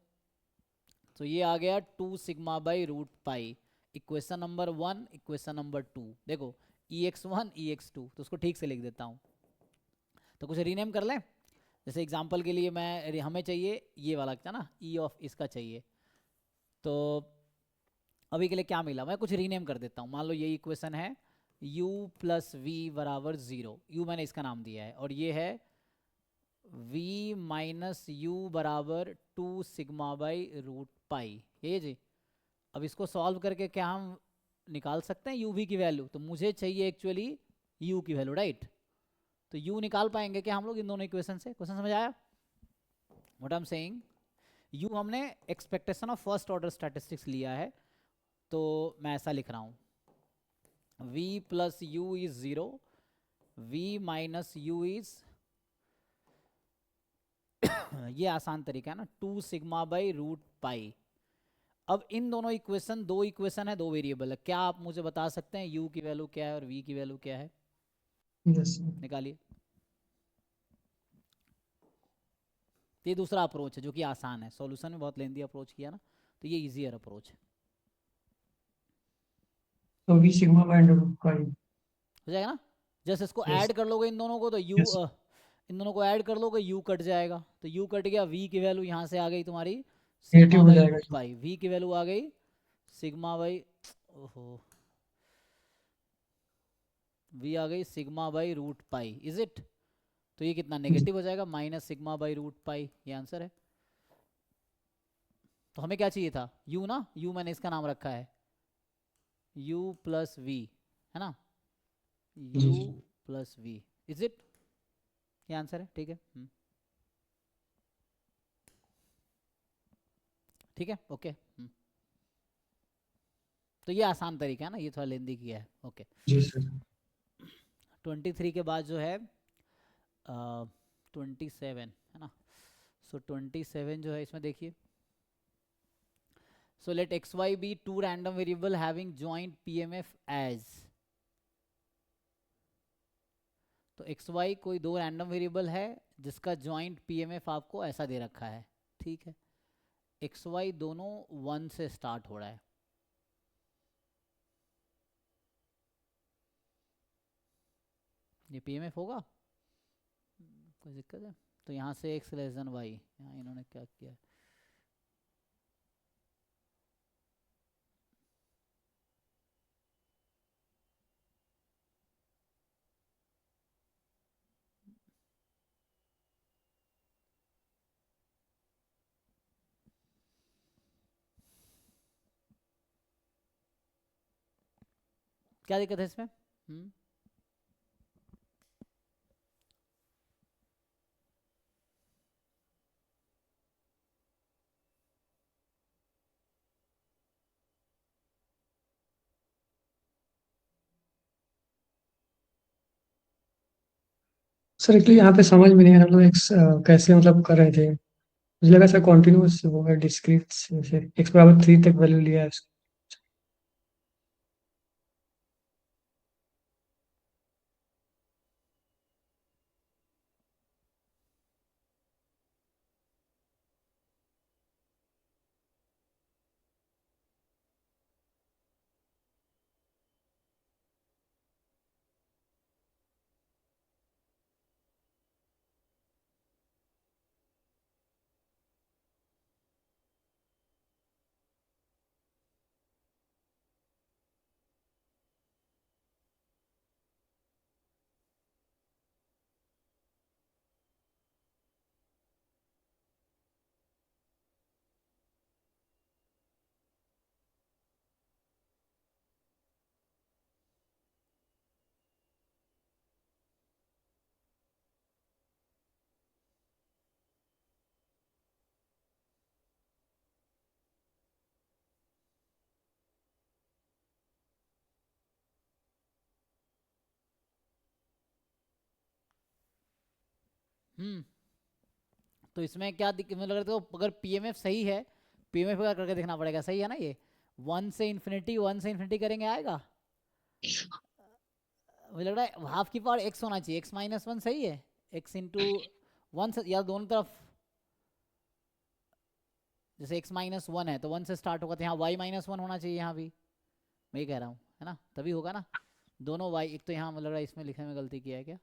तो ये आ गया 2 sigma by √pi, equation number 1, equation number 2, देखो ex1 ex2, तो उसको ठीक से लिख देता हूँ। तो कुछ रीनेम कर लें, जैसे एग्जांपल के लिए मैं, हमें चाहिए ये वाला क्या ना, e ऑफ इसका चाहिए, तो अभी के लिए क्या मिला, मैं कुछ रीनेम कर देता हूँ। मान लो ये इक्वेशन है u प्लस वी बराबर 0, u मैंने इसका नाम दिया है, और ये है v माइनस यू बराबर 2 सिग्मा बाई √पाई, ये जी। अब इसको सॉल्व करके क्या हम निकाल सकते हैं u v की वैल्यू, तो मुझे चाहिए एक्चुअली u की वैल्यू, राइट। तो u निकाल पाएंगे क्या हम लोग इन दोनों इक्वेशन से, क्वेश्चन समझ आया what I am saying. u हमने expectation of first order statistics लिया है, तो मैं ऐसा लिख रहा हूँ v plus you is 0, v minus you is ये आसान तरीका है ना, 2 सिग्मा बाई √पाई। अब इन दोनों इक्वेशन, दो इक्वेशन है, दो वेरिएबल है, क्या आप मुझे बता सकते हैं u की वैल्यू क्या है और v की वैल्यू क्या है, यस निकालिए। ये दूसरा अप्रोच है जो कि आसान है, सॉल्यूशन में बहुत लेंदी अप्रोच किया ना, तो ये इजियर अप्रोच है, तो v सिग्मा बाय √पाई। हो जाएगा ना। जस्ट इसको यस ऐड कर लोगे इन दोनों को, तो u यस इन दोनों को ऐड कर लोगे, u कट जाएगा, तो u कट गया, v की वैल्यू यहाँ से आ गई तुम्हारी सिग्मा नेगेटिव हो बाई जाएगा। √पाई, v की वैल्यू आ गई सिग्मा बाई, ओहो, v आ गई sigma by √pi, is it. तो ये कितना नेगेटिव हो जाएगा, माइनस सिग्मा बाई √पाई, ये आंसर है। तो हमें क्या चाहिए था, u ना, u मैंने इसका नाम रखा है u प्लस v, है ना, G u G. Plus v, is it, ये आंसर है, ठीक है। ठीक है, ओके। तो ये आसान तरीका है ना, ये थोड़ा लेंदी किया है, ओके। जी सर। 23 के बाद जो है 27 है ना, सो 27 जो है इसमें देखिए, so let xy be two random variable having joint pmf as, तो xy कोई दो रैंडम वेरिएबल है जिसका जॉइंट pmf आपको ऐसा दे रखा है, ठीक है। एक्स वाई दोनों 1 से स्टार्ट हो रहा है। ये पीएमएफ होगा, कोई दिक्कत है? तो यहाँ से एक्स लेस देन वाई, यहाँ इन्होंने क्या किया, क्या दिक्कत है इसमें? सर एक्चुअली यहाँ पे समझ में नहीं आ रहा, मतलब एक्स कैसे मतलब कर रहे थे, मुझे लगा सर कॉन्टिन्यूस होगा, डिस्क्रीट से एक्स बराबर 3 तक वैल्यू लिया है। तो इसमें क्या दिक्कत, मतलब अगर तो अगर पीएमएफ सही है, पीएमएफ का करके देखना पड़ेगा, सही है ना? ये 1 से इन्फिनिटी करेंगे, आएगा? मुझे लग रहा है हाफ की पावर एक्स होना चाहिए, एक्स माइनस 1 सही है, एक्स इंटू 1 से, या दोनों तरफ, जैसे x माइनस 1 है तो 1 से स्टार्ट होगा, तो यहाँ y माइनस 1 होना चाहिए, यहाँ भी मैं ही कह रहा हूँ, है ना? तभी होगा ना दोनों y, एक तो यहाँ लग रहा है इसमें लिखने में गलती किया है क्या,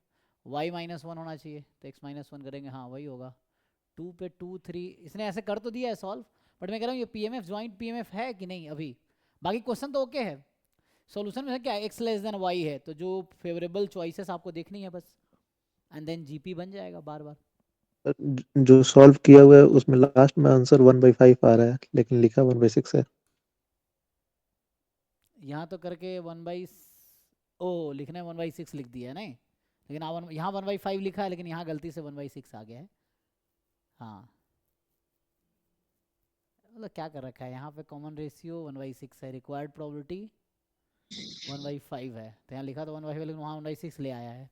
y माइनस 1 होना चाहिए, तो x माइनस 1 करेंगे, हाँ वही होगा। 2 पे 2 3, इसने ऐसे कर तो दिया है सॉल्व, बट मैं कह रहा हूँ ये पीएमएफ जॉइंट पीएमएफ है कि नहीं अभी, बाकी क्वेश्चन तो ओके है। सॉल्यूशन में क्या x लेस देन y है, तो जो फेवरेबल चॉइसेस आपको देखनी है बस, एंड देन जीपी बन जाएगा बार बार। जो सॉल्व किया हुआ है उसमें लास्ट में आंसर 1/5 आ रहा है, लेकिन लिखा 1/6 है। यहाँ तो करके 1 ओ लिखने 1/6 लिख दिया है नहीं, लेकिन यहाँ 1/5 लिखा है, लेकिन यहाँ गलती से 1/6 आ गया है। हाँ मतलब क्या कर रखा है यहाँ पे, कॉमन रेशियो 1/6 है, रिक्वायर्ड प्रोबेबिलिटी 1/5 है, तो यहाँ लिखा तो 1/5 लेकिन वहाँ 1/6 ले आया है।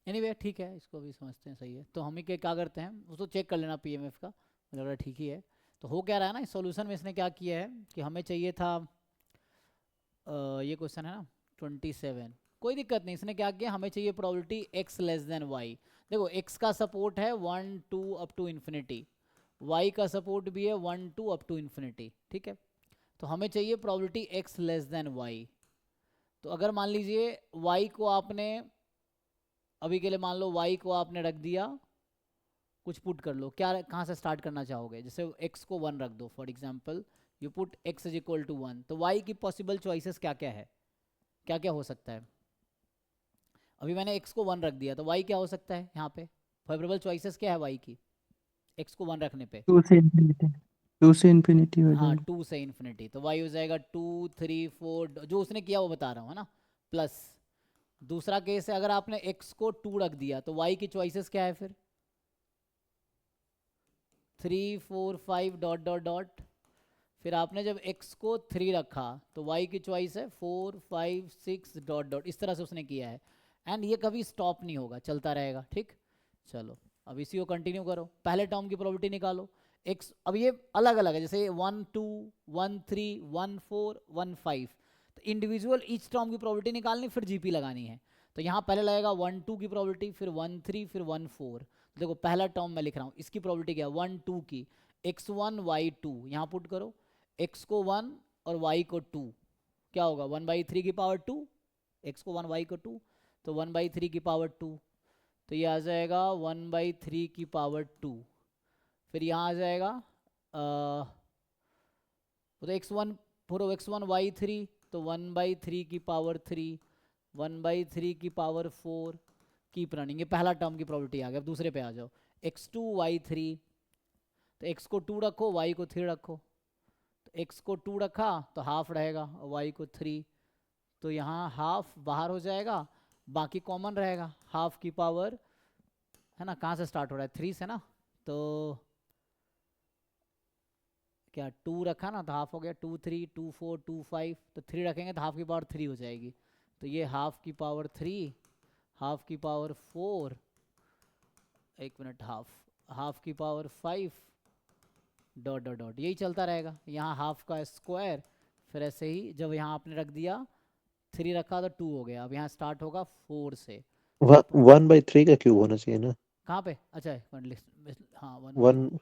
एनीवे ठीक है, इसको भी समझते हैं, सही है। तो हम ही के क्या करते हैं, उसको चेक कर लेना पीएमएफ का, मुझे लग रहा है ठीक ही है। तो हो क्या रहा है ना, इस सॉल्यूशन में इसने क्या किया है कि हमें चाहिए था ये क्वेश्चन है ना 27, कोई दिक्कत नहीं, इसने क्या किया, हमें चाहिए probability x less than Y. देखो x का सपोर्ट है 1 2 अप टू इन्फिनिटी, y का सपोर्ट भी है 1 2 अप टू इन्फिनिटी, ठीक है? तो हमें चाहिए probability x less than Y. तो अगर मान लीजिए y को आपने, अभी के लिए मान लो y को आपने रख दिया, कुछ पुट कर लो, क्या कहाँ से स्टार्ट करना चाहोगे? जैसे x को 1 रख दो for example, you put x is equal to 1, तो y की पॉसिबल चॉइसेस क्या क्या है, क्या क्या हो सकता है? अभी मैंने x को 1 रख दिया, तो y क्या हो सकता है यहाँ पे? फेवरेबल चॉइसेस क्या है y की x को 1 रखने पे? 2 से इन्फिनिटी, 2 से इन्फिनिटी हो हाँ जाएगा। 2 से इन्फिनिटी, तो y हो जाएगा 2 3 4, जो उसने किया वो बता रहा हूँ, है ना, प्लस दूसरा केस है अगर आपने x को 2 रख दिया, तो y की चॉइसेस क्या है फिर? 3 4 5 डॉट डॉट डॉट, फिर आपने जब x को 3 रखा तो y की चॉइस है 4 5 6 डॉट डॉट, इस तरह से उसने किया है। एंड ये कभी स्टॉप नहीं होगा, चलता रहेगा, ठीक। चलो अब इसी को कंटिन्यू करो, पहले टर्म की प्रोबेबिलिटी निकालो x, अब ये अलग अलग है, जैसे 1 2 1 3 1 4 1 5, तो इंडिविजुअल ईच टर्म की प्रोबेबिलिटी निकालनी, फिर जीपी लगानी है। तो यहाँ पहले लगेगा 1 2 की प्रोबेबिलिटी, फिर 1 3, फिर 1 4। देखो पहला टर्म मैं लिख रहा हूँ, इसकी प्रोबेबिलिटी क्या है 1 2 की, x1 y2, यहाँ पुट करो, x को 1 और y को 2, क्या होगा 1/3 की पावर 2, x को 1 y को 2, तो 1/3 की पावर 2, तो ये आ जाएगा 1/3 की पावर 2। फिर यहाँ आ जाएगा तो x1 पूरा x1 y3, तो 1/3 की पावर 3, 1/3 की पावर 4, कीप रनिंग। ये पहला टर्म की प्रोबेबिलिटी आ गया। अब दूसरे पे आ जाओ, x2 y3, तो x को 2 रखो, y को 3 रखो, तो x को 2 रखा तो हाफ रहेगा और y को 3, तो यहाँ हाफ बाहर हो जाएगा, बाकी कॉमन रहेगा, हाफ की पावर, है ना, कहाँ से स्टार्ट हो रहा है 3 से ना, तो क्या 2 रखा ना तो हाफ हो गया 2 3 2 4 2 5, तो 3 रखेंगे तो हाफ की पावर 3 हो जाएगी, तो ये हाफ की पावर 3, हाफ की पावर 4, एक मिनट, हाफ की पावर 5 डॉट डॉट डॉट, यही चलता रहेगा। यहाँ हाफ का स्क्वायर, फिर ऐसे ही जब यहाँ आपने रख दिया 3 रखा तो 2 हो गया। अब यहाँ स्टार्ट होगा 4 से, 1/3 का क्यूब होना चाहिए ना, कहाँ पे, अच्छा हाँ 1 1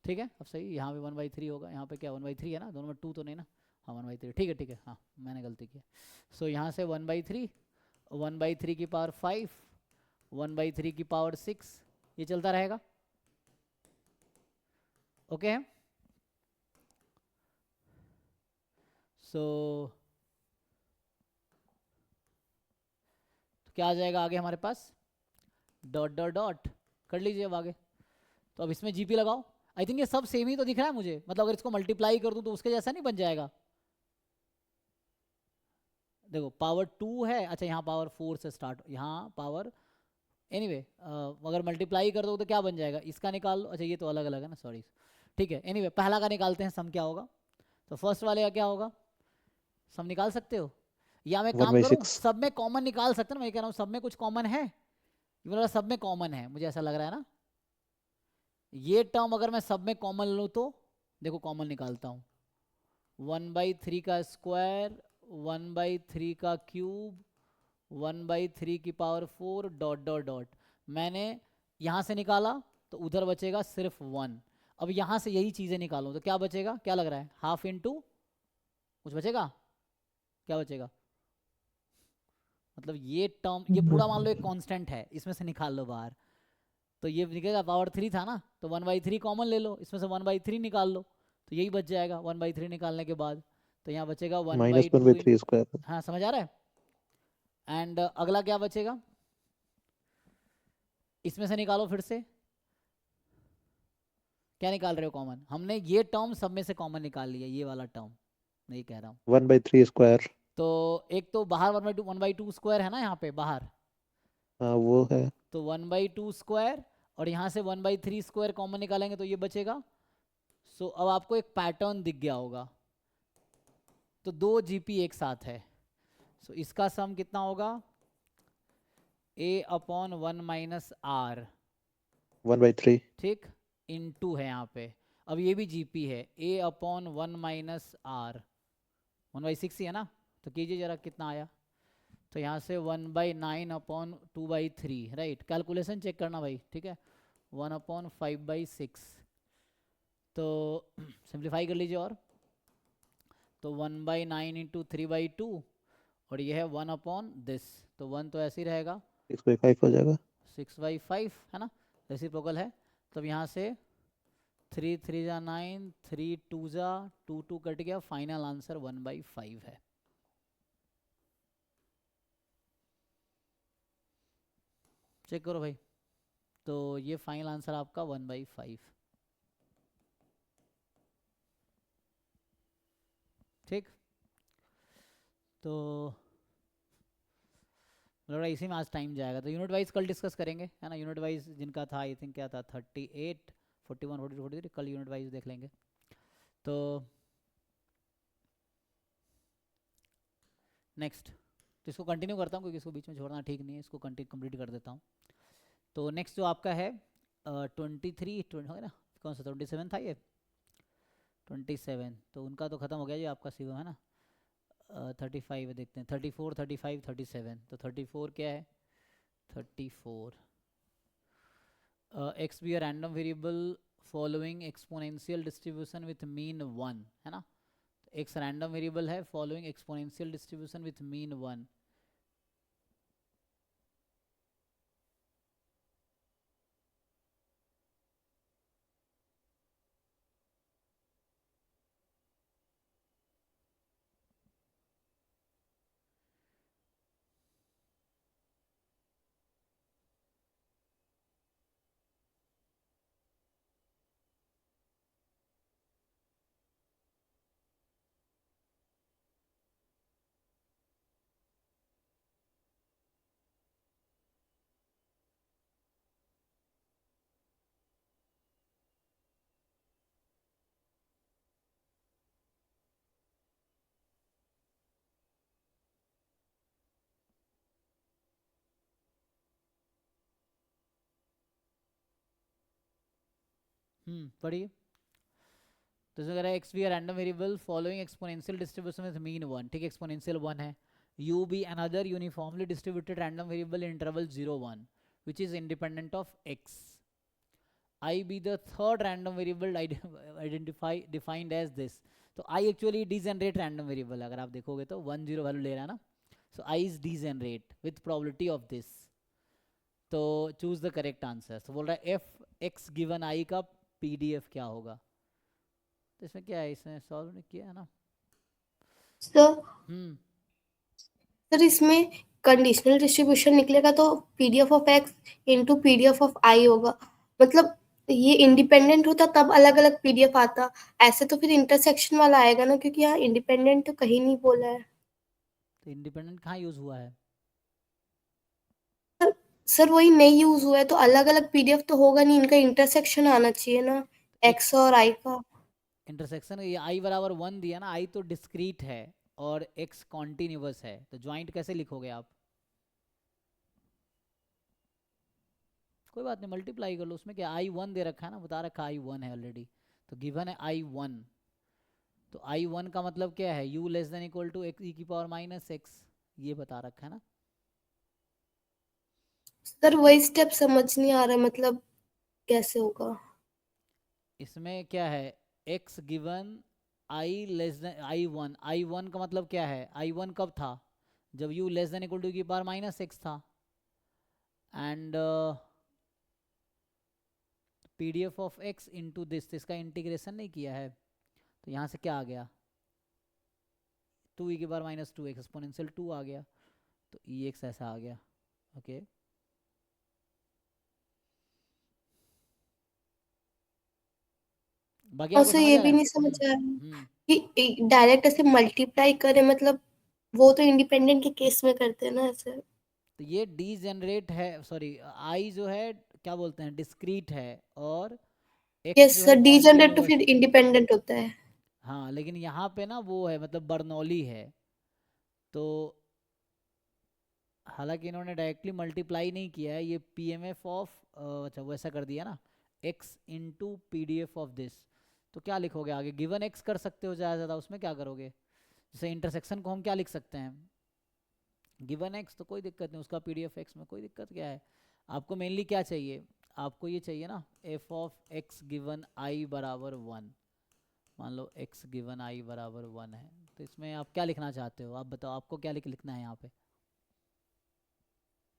ठीक है, अब सही, यहाँ पे 1/3 होगा, यहाँ पे क्या 1/3 है ना, दोनों में 2 तो नहीं ना, हाँ 1/3, ठीक है, हाँ मैंने गलती की। सो यहाँ से 1/3, 1/3 की पावर 5, 1/3 की पावर 6, ये चलता रहेगा, ओके है। सो तो क्या आ जाएगा आगे हमारे पास, डॉट डॉट डॉट, कर लीजिए अब आगे। तो अब इसमें जीपी लगाओ, आई थिंक ये सब सेम ही तो दिख रहा है मुझे, मतलब अगर इसको मल्टीप्लाई कर दूं तो उसके जैसा नहीं बन जाएगा। देखो पावर 2 है, अच्छा यहाँ पावर 4 से स्टार्ट, यहाँ पावर, एनीवे अगर मल्टीप्लाई कर दो तो क्या बन जाएगा, इसका निकाल लो, अच्छा ये तो अलग अलग है ना, सॉरी, ठीक है। एनीवे पहला का निकालते हैं, सम क्या होगा, तो फर्स्ट वाले का क्या होगा, सम निकाल सकते हो, या मैं काम करूँ 1/6 सब में कॉमन निकाल सकते ना, मैं कह रहा हूँ सब में कुछ कॉमन है, ये बोला सब में कॉमन है, मुझे ऐसा लग रहा है ना, ये टर्म अगर मैं सब में कॉमन लूँ तो देखो कॉमन निकालता हूँ, 1/3 का स्क्वायर, 1/3 का क्यूब, 1/3 की पावर 4 डॉट डॉट डॉट, मैंने यहाँ से निकाला तो उधर बचेगा सिर्फ 1। अब यहाँ से यही चीज़ें निकालो तो क्या बचेगा, क्या लग रहा है, हाफ इंटू कुछ बचेगा, क्या बचेगा, मतलब ये टर्म, ये पूरा मान लो एक कांस्टेंट है, इसमें से निकाल लो बाहर, तो ये निकलेगा पावर 3 था ना, तो 1/3 कॉमन ले लो, इसमें से 1/3 निकाल लो, तो यही बच जाएगा 1/3 निकालने के बाद, तो यहाँ बचेगा 1/2 -1/3 स्क्वायर। हाँ समझ आ रहा है। एंड अगला क्या बचेगा, इसमें से निकालो फिर से, क्या निकाल रहे हो कॉमन, हमने ये टर्म सब में से कॉमन निकाल लिया, ये वाला टर्म नहीं कह रहा हूँ, 1/3 स्क्वायर, तो एक तो बाहर 1/2 स्क्वायर है ना यहाँ पे बाहर, हाँ वो है, तो 1/2 स्क्वायर, और यहाँ से 1/3 स्क्वायर कॉमन निकालेंगे तो ये बचेगा। सो अब आपको एक पैटर्न दिख गया होगा, तो 2 जीपी एक साथ है, सो इसका सम कितना होगा, a/1 - r, 1/3 ठीक, इनटू है यहाँ पे, अब ये भी जीपी है, a/1 - r, 1/6 ही है ना, तो कीजिए जरा कितना आया, तो यहाँ से 1/9/2/3, राइट, कैलकुलेशन चेक करना भाई, ठीक है, 1/5/6, तो सिंप्लीफाई कर लीजिए, और तो 1/9 × 3/2, और ये है 1/this, तो 1 तो ऐसे ही रहेगा, 6/5 हो जाएगा। 6/5 है ना, रेसिप्रोकल है। तो यहाँ से 3 3 जा 9, 3 2 जा 2 2 कट गया, फाइनल आंसर 1/5 है। चेक करो भाई, तो ये फाइनल आंसर आपका 1/5। ठीक, तो लग रहा है इसी में आज टाइम जाएगा। तो यूनिट वाइज कल डिस्कस करेंगे, है ना। यूनिट वाइज जिनका था आई थिंक क्या था 38 41 42 43, कल यूनिट वाइज देख लेंगे। तो नेक्स्ट, तो इसको कंटिन्यू करता हूँ क्योंकि इसको बीच में छोड़ना ठीक नहीं है, इसको कंप्लीट कर देता हूँ। तो नेक्स्ट जो आपका है 23 हो गया ना, कौन सा 27 था ये 27, तो उनका तो ख़त्म हो गया, ये आपका सीओ है ना। 35 देखते हैं, 34 35 37, तो 34 क्या है 34 x be a random variable following exponential distribution with mean 1, है ना। x रैंडम वेरिएबल है following exponential distribution with mean 1। पढ़िए, तो इसमें कह रहा है X be random variable following exponential distribution with mean 1, ठीक है, एक्सपोनेंशियल 1 है। U be another uniformly distributed random variable interval 0 1 which is independent of X. I be the third random variable identify defined as this. तो I actually degenerate random variable, अगर आप देखोगे तो 1 0 value ले रहा है ना, so I is degenerate with probability of this. तो चूज द करेक्ट आंसर। तो बोल रहा है एफ एक्स गिवन आई का पीडीएफ क्या होगा। तो इसमें क्या है, इसने सॉल्व नहीं किया है ना सर इसमें कंडीशनल डिस्ट्रीब्यूशन निकलेगा तो PDF of X into PDF of I होगा, मतलब ये इंडिपेंडेंट होता तब अलग अलग पीडीएफ आता, ऐसे तो फिर इंटरसेक्शन वाला आएगा ना, क्योंकि यहाँ इंडिपेंडेंट तो कहीं नहीं बोला है। तो इंडिपेंडेंट कहाँ यूज हुआ है सर वही नहीं यूज हुआ है तो अलग अलग पीडीएफ तो होगा नहीं, इनका इंटरसेक्शन आना चाहिए ना एक्स और आई का। इंटरसेक्शन, ये आई बराबर 1 दिया ना, आई तो डिस्क्रीट है और एक्स कॉन्टिन्यूअस है, तो ज्वाइंट कैसे लिखोगे आप। कोई बात नहीं, मल्टीप्लाई कर लो, उसमें क्या आई 1 दे रखा है ना, बता रखा आई 1 है ऑलरेडी, तो गिवन है आई 1, तो आई 1 का मतलब क्या है, u less than equal to X E की पावर माइनस एक्स, ये बता रखा है ना। सर वही स्टेप समझ नहीं आ रहा, मतलब कैसे होगा इसमें क्या है, x given i less than I one का मतलब क्या है, आई 1 कब था, जब u less than equal to की पावर माइनस एक्स था, and PDF of x into this, इसका इंटीग्रेशन नहीं किया है, तो यहाँ से क्या आ गया 2e की पावर माइनस 2x एक्सपोनेंशियल 2 आ गया, तो ex ऐसा आ गया। ओके बाकी आपको सर समझ ये आ भी रहा नहीं है। समझ आ रहा कि डायरेक्ट ऐसे मल्टीप्लाई करे, मतलब वो तो इंडिपेंडेंट के केस में करते हैं ना ऐसे। तो ये डीजेनरेट है, सॉरी आई जो है क्या बोलते हैं डिस्क्रीट है, और x यस जो सर, है डीजनरेट तो कॉन्टिन्यूअस फिर है। इंडिपेंडेंट होता है। हाँ लेकिन यहाँ पे ना वो है, मतलब बर्नौली है, तो हालांकि इन्होंने डायरेक्टली मल्टीप्लाई नहीं किया है, ये पीएमएफ ऑफ अच्छा वो ऐसा कर दिया ना, x into PDF of this, तो क्या लिखोगे आगे, गिवन x कर सकते हो ज़्यादा ज़्यादा, उसमें क्या करोगे, जैसे इंटरसेक्शन को हम क्या लिख सकते हैं, गिवन x, तो कोई दिक्कत नहीं, उसका पीडीएफ x में कोई दिक्कत क्या है। आपको मेनली क्या चाहिए, आपको ये चाहिए ना F of x given i बराबर 1, मान लो x गिवन i बराबर 1 है, तो इसमें आप क्या लिखना चाहते हो? आप बताओ, आपको क्या लिखना है यहाँ पे?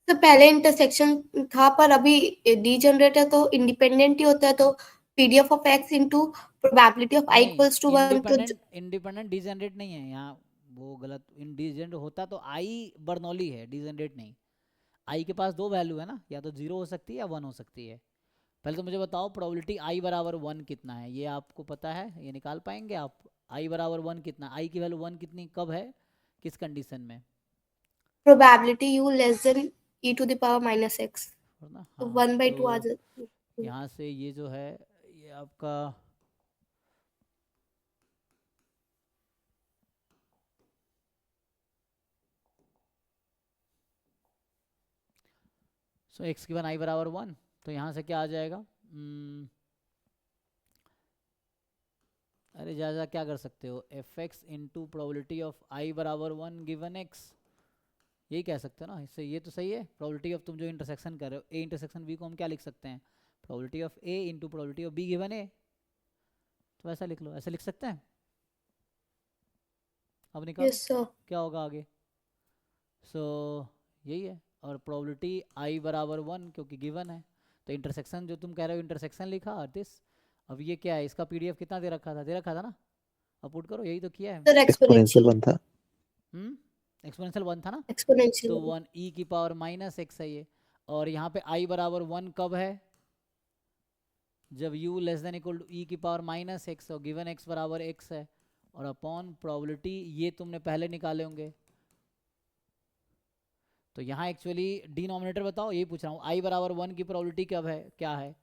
तो पहले इंटरसेक्शन था, पर अभी डी जनरेटर तो इंडिपेंडेंट ही होता है, तो PDF of X into probability of I नहीं, इक्वल्स टू 1, तो इंडिपेंडेंट डिजेनरेट नहीं है यहाँ, वो गलत। इन डिजेनरेट होता तो आई बर्नौली है, डिजेनरेट नहीं। आई के पास दो वैल्यू है ना, या तो 0 हो सकती है या 1 हो सकती है। पहले तो मुझे बताओ प्रोबेबिलिटी आई बराबर 1 कितना है, ये आपको पता है, ये निकाल पाएंगे आप? आई बराबर 1 कितना, आई की वैल्यू 1 कितनी, कब है, किस कंडीशन में? Probability U less than E to the power minus X, ना तो हाँ, 1/2 आ तो जाता है। यहाँ से ये जो है ये आपका सो एक्स गिवन आई बराबर 1, तो यहाँ से क्या आ जाएगा? अरे जा क्या कर सकते हो, F X into probability of I बराबर 1 गिवन एक्स, यही कह सकते हो ना इससे। ये तो सही है, प्रोबेबिलिटी ऑफ तुम जो इंटरसेक्शन कर रहे हो ए इंटरसेक्शन बी को हम क्या लिख सकते हैं, probability of A into probability of B given A, तो ऐसा लिख लो, ऐसा लिख सकते हैं। अब निकालो यस सर। क्या होगा आगे। सो यही है, और प्रोबेबिलिटी आई बराबर 1 क्योंकि गिवन है, तो इंटरसेक्शन जो तुम कह रहे हो इंटरसेक्शन लिखा दिस। अब ये क्या है, इसका पीडीएफ कितना दे रखा था ना, अब पुट करो, यही तो किया है। सर एक्सपोनेंशियल 1 था। एक्सपोनेंशियल 1 था ना, एक्सपोनेंशियल तो 1 ई की पावर माइनस एक्स है ये। और यहाँ पे आई बराबर 1 कब है, जब u less than equal to E की पावर माइनस एक्स और गिवन x बराबर x है, और अपॉन प्रोबेबिलिटी ये तुमने पहले निकाले होंगे। तो यहाँ एक्चुअली डिनोमिनेटर बताओ, यही पूछ रहा हूँ, i बराबर 1 की प्रोबेबिलिटी कब है, क्या है?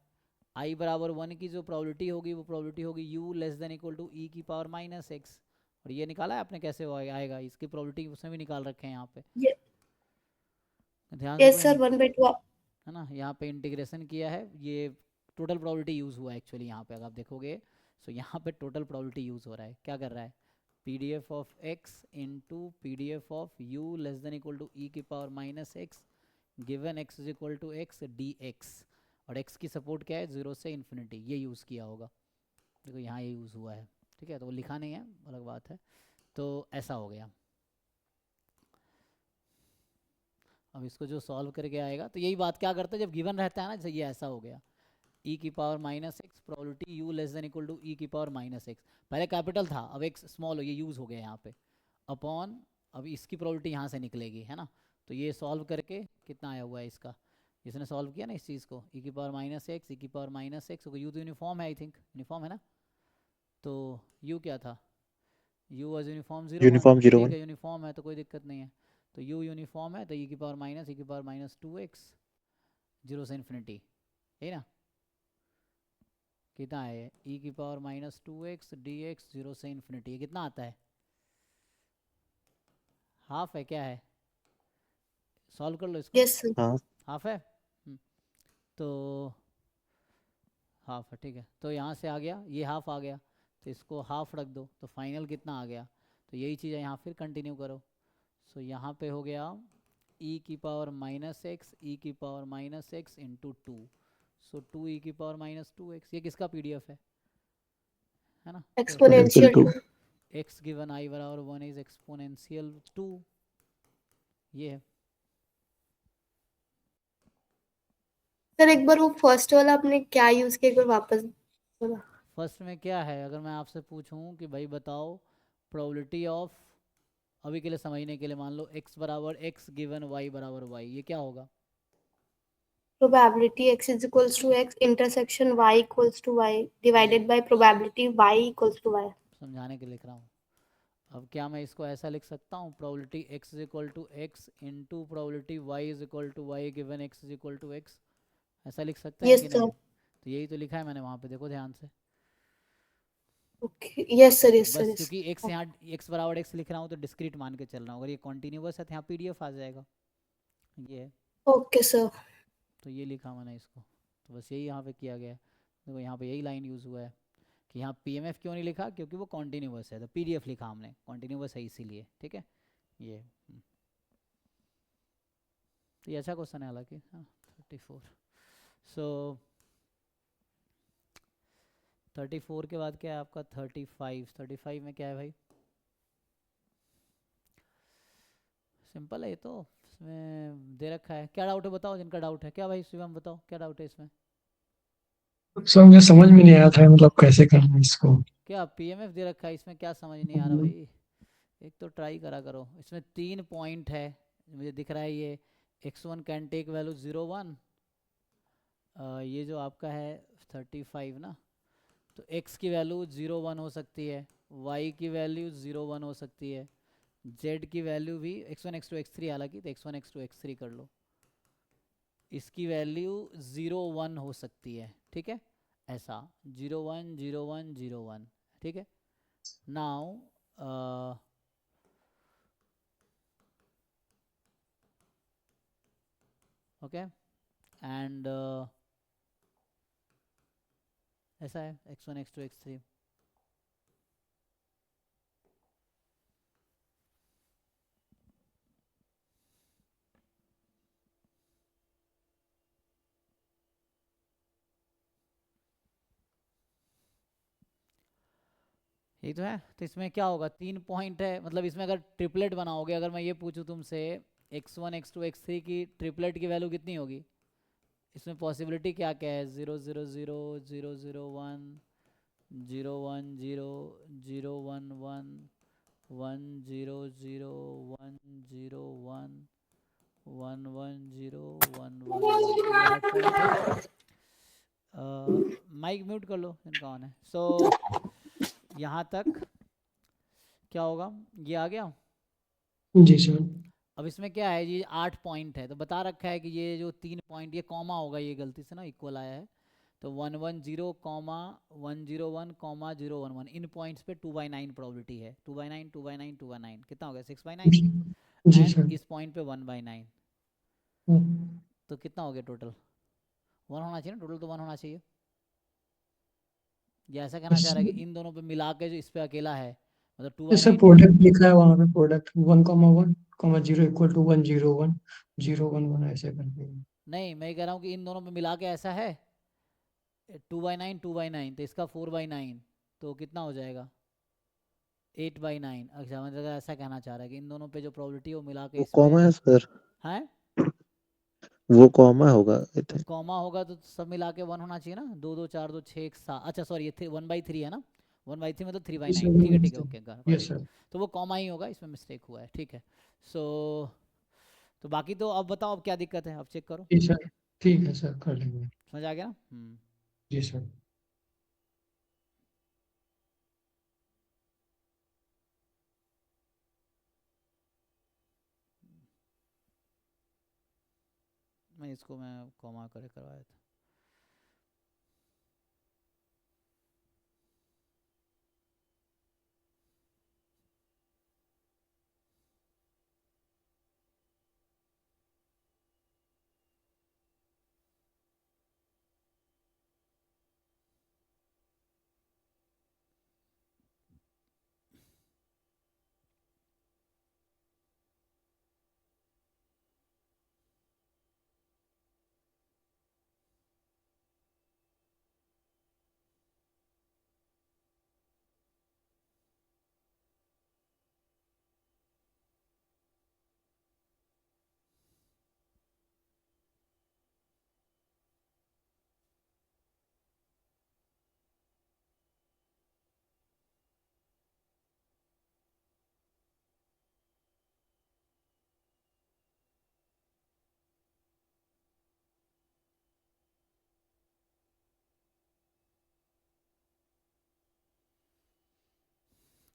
i बराबर 1 की जो प्रोबेबिलिटी होगी वो प्रोबेबिलिटी होगी u less than equal to E की पावर माइनस एक्स। और ये निकाला है आपने, कैसे आएगा, इसकी प्रोबेबिलिटी उसमें भी निकाल रखे हैं यहाँ पे, ध्यान से यस कोई सर 1/2 है ना, यहाँ पे इंटीग्रेशन किया है, ये टोटल प्रोबेबिलिटी यूज़ हुआ है एक्चुअली यहाँ पे, अगर आप देखोगे सो यहाँ पे टोटल प्रोबेबिलिटी यूज़ हो रहा है। क्या कर रहा है, PDF of X into PDF of U less than equal to E की power minus X given X is equal to X D X, और एक्स की सपोर्ट क्या है, 0 से इन्फिनिटी, ये यूज़ किया होगा। देखो यहाँ ये यूज़ हुआ है, ठीक है, तो वो लिखा नहीं है, अलग बात है। तो ऐसा हो गया। अब इसको जो सॉल्व करके आएगा, तो यही बात क्या करता है, जब गिवन रहता है ना, जैसे ये ऐसा हो गया, ई की power minus X probability U less than equal to E की पावर माइनस एक्स, पहले कैपिटल था अब एक्स स्मॉल हो, ये यूज़ हो गया यहाँ पे, अपॉन अब इसकी प्रोबेबिलिटी यहाँ से निकलेगी, है ना। तो ये सॉल्व करके कितना आया हुआ है इसका, जिसने सॉल्व किया ना इस चीज़ को, ई की पावर माइनस एक्स, ई की पावर माइनस एक्स, यू तो यूनिफॉर्म है, आई थिंक यूनिफॉर्म है ना, तो यू क्या था, यू वॉज यूनिफॉर्म 0 यूनिफॉर्म 0 ठीक 1। है, यूनिफॉर्म है तो कोई दिक्कत नहीं है। तो यू यूनिफॉर्म है, तो ई की पावर माइनस 2x 0 से इन्फिनिटी, यही ना, कितना है ई की पावर माइनस 2x dx 0 से इन्फिनिटी, ये कितना आता है, हाफ है, क्या है, सॉल्व कर लो इसको। Yes sir. हाँ हाफ है, तो हाफ है, ठीक है, तो यहाँ से आ गया, ये हाफ आ गया, तो इसको हाफ रख दो, तो फाइनल कितना आ गया। तो यही चीज़ है यहाँ, फिर कंटिन्यू करो। सो यहाँ पे हो गया ई की पावर माइनस एक्स, ई की पावर माइनस एक्स इंटू 2, सो 2 ई की पावर माइनस 2x, ये किसका पीडीएफ है ना, एक्सपोनेंशियल 2। एक्स गिवन आई बराबर 1 इज एक्सपोनेंशियल 2, ये है। सर एक बार वो फर्स्ट वाला आपने क्या यूज किया, एक बार वापस बोला। फर्स्ट में क्या है, अगर मैं आपसे पूछूं कि भाई बताओ प्रोबेबिलिटी ऑफ, अभी के लिए समझने के लिए मान लो x बराबर x गिवन y बराबर y, ये क्या होगा, probability x is equals to x intersection y equals to y divided by probability y equals to y। समझाने के लिए लिख रहा हूँ। अब क्या मैं इसको ऐसा लिख सकता हूँ, probability x is equal to X into probability y is equal to Y given x is equal to x, ऐसा लिख सकते हैं यस कि सर। नहीं? तो यही तो लिखा है मैंने वहाँ पे, देखो ध्यान से। Okay yes sir, yes sir, बस यस। क्योंकि x यहाँ x बराबर x लिख रहा हूँ तो डिस्क्रीट मान के चल रहा हूँ, अगर ये कॉन्टिन्यूअस है तो यहाँ पीडीएफ आ जाएगा, ये है। Okay sir. तो ये लिखा मैंने इसको, तो बस यही यहाँ पे किया गया है। देखो यहाँ पे यही लाइन यूज़ हुआ है कि यहाँ पीएमएफ क्यों नहीं लिखा, क्योंकि वो कॉन्टिन्यूअस है, तो पीडीएफ लिखा हमने, कॉन्टिन्यूअस है इसीलिए, ठीक है ये। तो ये अच्छा क्वेश्चन है हालांकि, हाँ 34। सो 34 के बाद क्या है आपका 35। 35 में क्या है भाई? सिंपल है ये तो, इसमें दे रखा है। क्या डाउट है बताओ, जिनका डाउट है। क्या भाई शिवम बताओ क्या डाउट है इसमें? सर मुझे समझ में नहीं आया था मतलब कैसे करना है इसको। क्या पीएमएफ दे रखा है, इसमें क्या समझ नहीं आ रहा भाई? एक तो ट्राई करा करो। इसमें 3 पॉइंट है, मुझे दिख रहा है ये x1 कैन टेक वैल्यू 0 1, ये जो आपका है 35 ना, तो x की वैल्यू 0 1 हो सकती है, y की वैल्यू 0 1 हो सकती है, z की वैल्यू भी x1 x2 x3, हालांकि तो x1 x2 x3 कर लो, इसकी वैल्यू 0 1 हो सकती है। ठीक है, ऐसा 0 1 0 1 0 1। ठीक है, नाउ ओके, एंड ऐसा है x1 x2 x3। यही तो है। तो इसमें क्या होगा, 3 पॉइंट है, मतलब इसमें अगर ट्रिपलेट बनाओगे, अगर मैं ये पूछूं तुमसे x1 x2 x3 की ट्रिपलेट की वैल्यू कितनी होगी, इसमें पॉसिबिलिटी क्या क्या है? 0 0 0 0 0 1 0 1 0 0 1 1 1 0 0 1 0 1 1 1 0 1 1 1, ये 8 पॉइंट है। माइक म्यूट कर लो इनका ऑन है। सो यहाँ तक क्या होगा, ये आ गया। जी सर। अब इसमें क्या है, ये 8 पॉइंट है, तो बता रखा है कि ये जो 3 पॉइंट, ये कॉमा होगा, ये गलती से ना इक्वल आया है, तो 1 1 0 कॉमा 1 0 1 कॉमा 0 1 1, इन पॉइंट्स पे 2/9 प्रोबेबिलिटी है। 2/9 2/9 2/9 कितना हो गया? 6/9। जी एंड सर। इस पॉइंट पे 1/9, तो कितना हो गया टोटल? 1 होना चाहिए ना, टोटल तो 1 होना चाहिए। ये ऐसा कहना चाह रहा है कि इन दोनों पे मिला के जो इस पे अकेला है, मतलब जैसे 2/9। प्रोडक्ट लिखा है वहाँ पे, प्रोडक्ट 1,1,0 इक्वल टू 1 0 1 0 1 1 ऐसे करके। नहीं, मैं कह रहा हूँ कि इन दोनों पे मिला के ऐसा है 2/9 2/9, तो इसका 4/9, तो कितना हो जाएगा? 8/9। अच्छा, मतलब ऐसा कहना चाह रहा है कि इन दोनों पे जो प्रोबेबिलिटी है वो मिला के वो इस पे कॉमा है सर, है। वो कॉमा होगा आई तो थिंक। कॉमा होगा तो सब मिला के 1 होना चाहिए ना। 2 2 4 2 6 1 7, अच्छा सॉरी, ये 1/3 है ना, 1/3 मतलब 3/9। ठीक है okay, got yes it. Sir. तो वो कॉमा ही होगा, इसमें मिस्टेक हुआ है। ठीक है, सो तो बाकी तो अब बताओ, अब क्या दिक्कत है, अब चेक करो। जी सर, ठीक है सर, कर लेंगे। समझ आ गया ना? जी सर। मैं इसको मैं कॉमा करे करवाया था।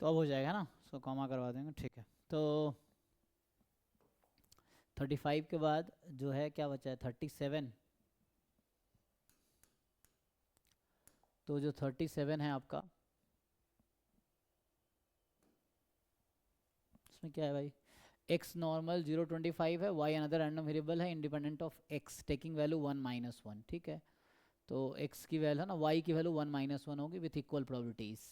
तो अब हो जाएगा ना, सो कॉमा करवा देंगे। ठीक है, तो 35 के बाद जो है क्या बचा है, 37। तो जो 37 है आपका, इसमें क्या है भाई, x नॉर्मल 0.25 है, y अनदर रैंडम वेरिएबल है independent of x taking value 1 - 1। ठीक है, तो x की वैल्यू है ना, y की वैल्यू 1 - 1 होगी विथ इक्वल प्रोबेबिलिटीज।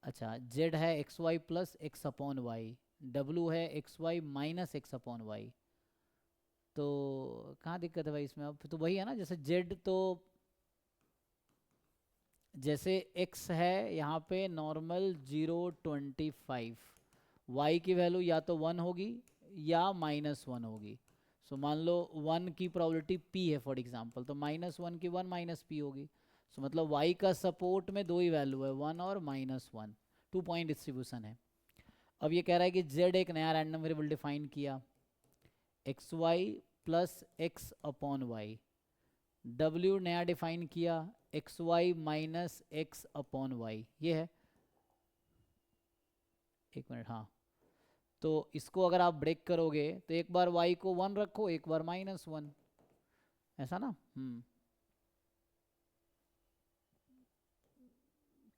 अच्छा, z है xy plus x upon Y, w है xy minus x upon Y. तो कहाँ दिक्कत है भाई इसमें? अब तो वही है ना, जैसे z तो जैसे x है यहाँ पे नॉर्मल 0.25, y की वैल्यू या तो 1 होगी या -1 होगी। सो मान लो 1 की प्रोबेबिलिटी p है फॉर एग्जांपल, तो -1 की 1 -p होगी। सो मतलब y का सपोर्ट में दो ही वैल्यू है, 1 और -1, 2 पॉइंट डिस्ट्रीब्यूशन है। अब ये कह रहा है कि z एक नया रैंडम वेरिएबल डिफाइन किया, xy plus x upon y, w नया डिफाइन किया, xy minus x upon y, ये है। एक मिनट, हाँ, तो इसको अगर आप ब्रेक करोगे तो एक बार y को 1 रखो, एक बार -1, ऐसा ना।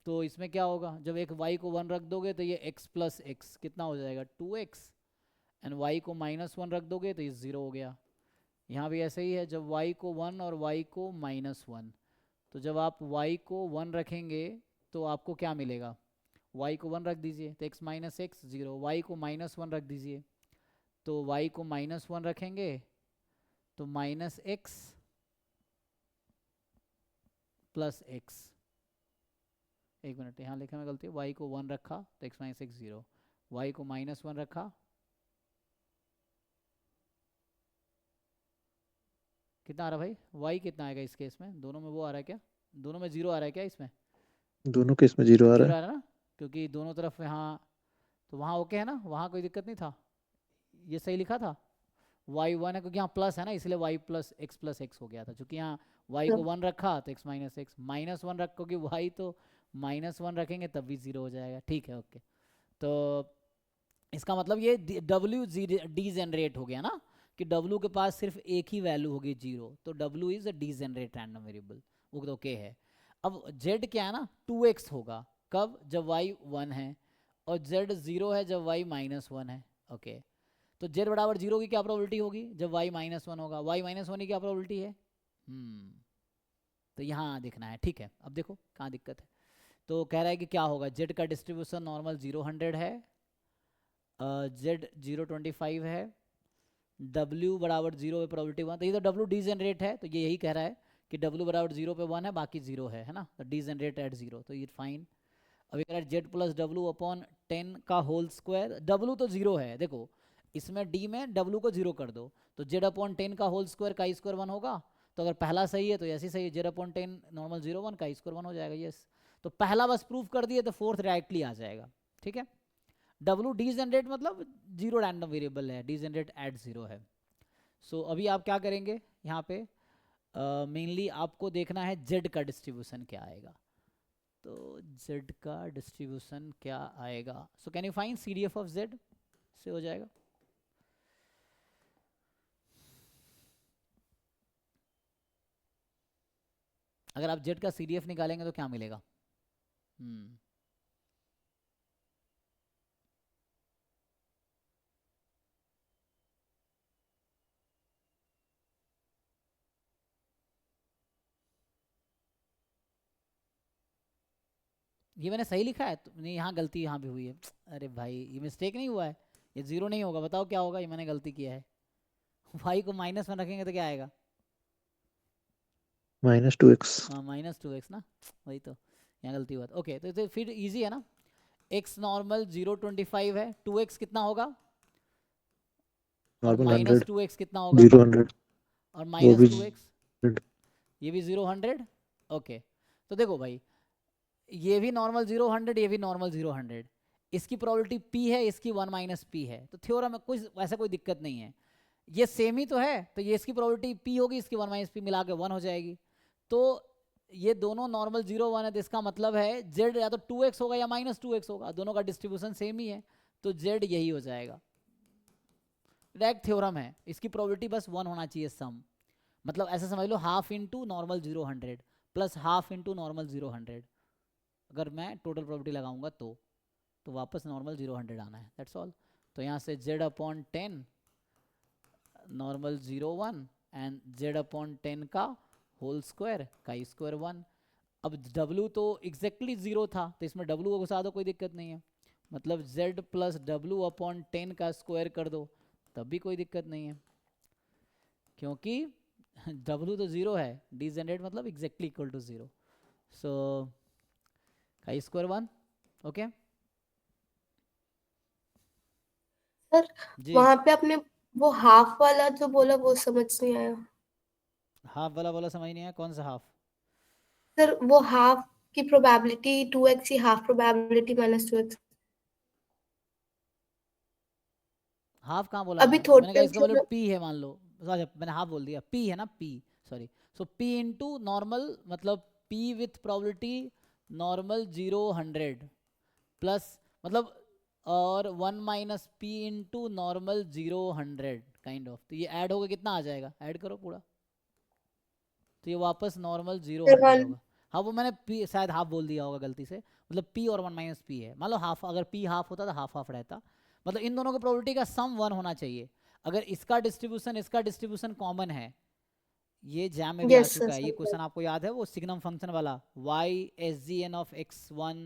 तो इसमें क्या होगा, जब एक y को 1 रख दोगे तो ये x प्लस x कितना हो जाएगा, 2x, एंड y को -1 रख दोगे तो ये 0 हो गया। यहाँ भी ऐसे ही है, जब y को 1 और y को -1, तो जब आप y को 1 रखेंगे तो आपको क्या मिलेगा, y को 1 रख दीजिए तो x माइनस एक्स 0, y को -1 रख दीजिए तो y को -1 रखेंगे तो -x प्लस x, एक मिनट यहाँ लिखने में गलती है, y को 1 रखा तो x माइनस एक्स 0, y को -1 रखा, कितना आ रहा भाई, y कितना आएगा इस केस में, दोनों में वो आ रहा है क्या, दोनों में 0 आ रहा है क्या, इसमें दोनों केस में 0 आ 0 रहा आ है। रहा है ना, क्योंकि दोनों तरफ यहाँ, तो वहाँ ओके है ना, वहाँ कोई दिक्कत नहीं था, ये सही लिखा था, y1 है क्योंकि यहाँ प्लस है ना, इसलिए y प्लस x हो गया था, क्योंकि यहाँ y को 1 रखा तो x माइनस एक्स, -1 रखोगे y तो -1 रखेंगे तब भी 0 हो जाएगा, ठीक है ओके। तो इसका मतलब ये w डीजेनरेट हो गया ना, कि w के पास सिर्फ एक ही वैल्यू होगी 0, तो w is a degenerate random variable, वो तो ओके है। अब z क्या है ना, 2x होगा, कब, जब y 1 है, और z 0 है जब y -1 है, ओके। तो z बराबर 0 की क्या प्रोबेबिलिटी होगी, जब y -1 होगा, y -1 की क्या प्रोबेबिलिटी है, तो यहाँ देखना है, ठीक है। अब देखो कहाँ दिक्कत है, तो कह रहा है कि क्या होगा, z का डिस्ट्रीब्यूशन नॉर्मल 0 100 है, z 0.25 है, w बराबर 0 पे प्रोबेबिलिटी 1, तो ये तो w डीजेनरेट है, तो ये यही कह रहा है कि w बराबर 0 पे 1 है, बाकी 0 है ना, तो डीजेनरेट एट 0, तो ये फाइन। अभी कह रहा है z प्लस w अपॉन 10 का होल स्क्वायर, w तो 0 है, देखो इसमें d में w को 0 कर दो, तो z अपॉन 10 का होल स्क्वायर का स्क्वायर 1 होगा, तो अगर पहला सही है तो ऐसे सही है, z अपॉन 10 नॉर्मल 0 1 का स्क्वायर 1 हो जाएगा, यस। तो पहला बस प्रूफ कर दिए तो फोर्थ डायरेक्टली आ जाएगा, ठीक है। w डीजेनरेट मतलब 0 रैंडम वेरिएबल है, डीजेनरेट एट 0 है। सो अभी आप क्या करेंगे यहाँ पे, मेनली आपको देखना है z का डिस्ट्रीब्यूशन क्या आएगा, तो z का डिस्ट्रीब्यूशन क्या आएगा, so can you find CDF of z, से हो जाएगा। अगर आप z का CDF निकालेंगे तो क्या मिलेगा, ये मैंने सही लिखा है तो नहीं, यहाँ गलती यहाँ भी हुई है, अरे भाई ये मिस्टेक नहीं हुआ है, ये 0 नहीं होगा, बताओ क्या होगा, ये मैंने गलती किया है, y को -1 रखेंगे तो क्या आएगा, -2x। हाँ -2x ना, वही तो यहाँ गलती हुआ था, ओके। तो फिर इजी है ना, x नॉर्मल 0.25 है, 2x कितना होगा, और नॉर्मल 100, -2x कितना होगा, 0 100, और वो भी -2x 100। ये भी 0 100, ओके। तो देखो भाई, ये भी नॉर्मल 0 100, ये भी नॉर्मल 0 100, इसकी प्रोबेबिलिटी p है, इसकी 1 - p है, तो थ्योरम में कुछ वैसा कोई दिक्कत नहीं है, ये सेम ही तो है, तो ये इसकी प्रोबेबिलिटी p होगी, इसकी 1 - p मिला के 1 हो जाएगी, तो ये दोनों नॉर्मल 0 1 है, तो इसका मतलब है z या तो 2x होगा या -2x होगा, दोनों का डिस्ट्रीब्यूशन सेम ही है, तो z यही हो जाएगा, डायरेक्ट थ्योरम है, इसकी प्रोबेबिलिटी बस 1 होना चाहिए सम, मतलब ऐसा समझ लो half into normal 0 100 plus half into normal 0 100, अगर मैं टोटल प्रोबेबिलिटी लगाऊंगा तो वापस नॉर्मल 0 100 आना है, दैट्स ऑल। तो यहाँ से z upon 10 normal 0 1 and z upon 10 का होल स्क्वायर का स्क्वायर 1। अब w तो एग्जैक्टली 0 था, तो इसमें w को घुसा दो, कोई दिक्कत नहीं है, मतलब z प्लस w अपॉन 10 का स्क्वायर कर दो, तब भी कोई दिक्कत नहीं है, क्योंकि w तो 0 है, डीजेनरेट मतलब exactly equal to 0। So chi square 1, okay sir जी। वहां पे आपने वो हाफ वाला जो बोला वो समझ नहीं आया। हाफ वाला बोला समझ नहीं आया, कौन सा हाफ? सर वो हाफ की प्रोबेबिलिटी 2x ही हाफ प्रोबेबिलिटी -2x। हाफ कहाँ बोला अभी मैंने कहा टोटल इसका जो वैल्यू p है मान लो, सॉरी मैंने हाफ बोल दिया, p है ना p, सॉरी। सो p इंटू नॉर्मल, मतलब p with probability normal 0 100 plus, मतलब और 1 minus p into normal 0 100 kind of. तो ये ऐड होगा कितना आ जाएगा, ऐड करो पूरा, तो ये वापस नॉर्मल 0 100 वन होगा। हाँ वो मैंने p शायद हाफ बोल दिया होगा गलती से, मतलब p और 1 माइनस p है, मान लो हाफ, अगर p हाफ होता तो हाफ हाफ रहता, मतलब इन दोनों की प्रोबेबिलिटी का सम 1 होना चाहिए। अगर इसका डिस्ट्रीब्यूशन कॉमन है, ये जैम में भी आ यस सर चुका है ये क्वेश्चन, आपको याद है वो सिग्नम फंक्शन वाला, y S G N of x1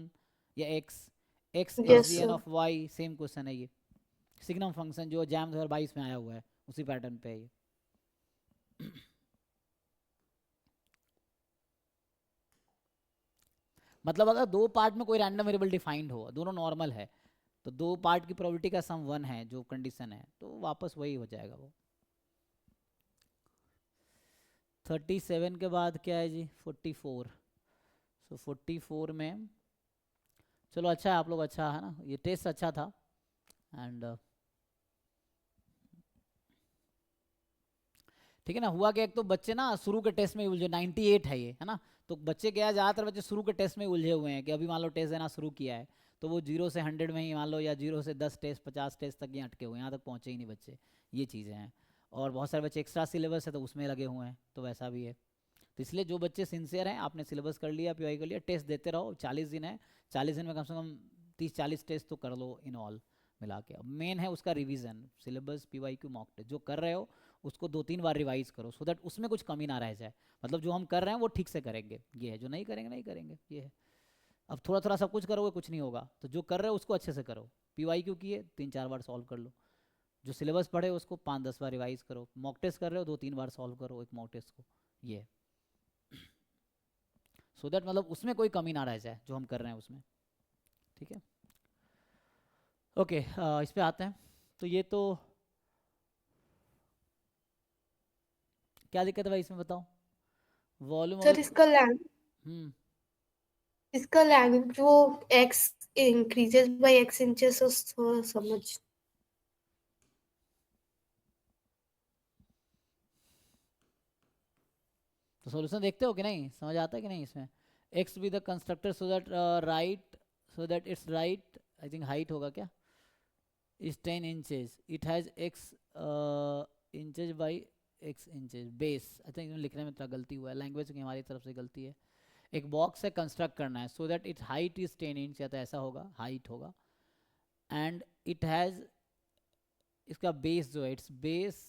या x S yes G N sir. Of y, same question है ये, सिग्नम फंक्शन जो जैम 2022 में आया हुआ है, उसी पैटर्न पे है ये। मतलब अगर दो पार्ट में कोई रैंडम वेरिएबल डिफाइंड हो, दोनों नॉर्मल है, तो दो पार्ट की प्रोबेबिलिटी का सम 1 है जो कंडीशन है, तो वापस वही हो जाएगा वो। 37 के बाद क्या है जी, 44। सो 44 में, चलो अच्छा है आप लोग, अच्छा है ना, ये टेस्ट अच्छा था। एंड ठीक है ना, हुआ कि एक तो बच्चे ना शुरू के टेस्ट में उलझे, 98 है ये, है ना, तो बच्चे क्या है, ज़्यादातर बच्चे शुरू के टेस्ट में उलझे हुए हैं कि अभी मान लो टेस्ट देना शुरू किया है, तो वो 0 से 100 में ही मान लो, या 0 से 10 टेस्ट 50 टेस्ट तक ही अटके हुए हैं, यहाँ तक पहुँचे ही नहीं बच्चे, ये चीज़ें हैं। और बहुत सारे बच्चे एक्स्ट्रा सिलेबस है तो उसमें लगे हुए हैं, तो वैसा भी है। तो इसलिए जो बच्चे सिंसियर हैं, आपने सिलेबस कर लिया, पीवाई कर लिया, टेस्ट देते रहो, 40 दिन है, 40 दिन में कम से कम 30-40 टेस्ट तो कर लो इन ऑल मिला के। अब मेन है उसका revision, syllabus, P Y Q, mock test जो कर रहे हो उसको 2-3 बार रिवाइज करो, सो दैट उसमें कुछ कमी ना रह जाए, मतलब जो हम कर रहे हैं वो ठीक से करेंगे, ये है, जो नहीं करेंगे नहीं करेंगे, ये है। अब थोड़ा थोड़ा सब कुछ करोगे कुछ नहीं होगा, तो जो कर रहे हो उसको अच्छे से करो, पीवाई क्यू किए 3-4 बार सॉल्व कर लो, जो सिलेबस पढ़े उसको 5-10 बार रिवाइज करो, मॉक टेस्ट कर रहे हो 2-3 बार सॉल्व करो एक मॉक टेस्ट को, ये है। सो दैट मतलब उसमें कोई कमी ना रह जाए जो हम कर रहे हैं उसमें, ठीक है। ओके इस पे आते हैं। तो ये तो क्या दिक्कत है भाई इसमें बताओ, वॉल्यूम सर अभी। हम्म इसका लैंग्वेज वो x increases by x inches थोड़ा समझ। तो सॉल्यूशन देखते हो कि नहीं, समझ आता है कि नहीं इसमें, x be the constructor so that right, so that it's right, I think height होगा क्या, is 10 inches, it has x inches by x inches base, I think लिखने में थोड़ा गलती हुआ है, लैंग्वेज की हमारी तरफ से गलती है। एक बॉक्स है कंस्ट्रक्ट करना है, so that it height is 10 inch, या तो ऐसा होगा, हाइट होगा, एंड इट हैज़, इसका बेस जो है, इट्स बेस,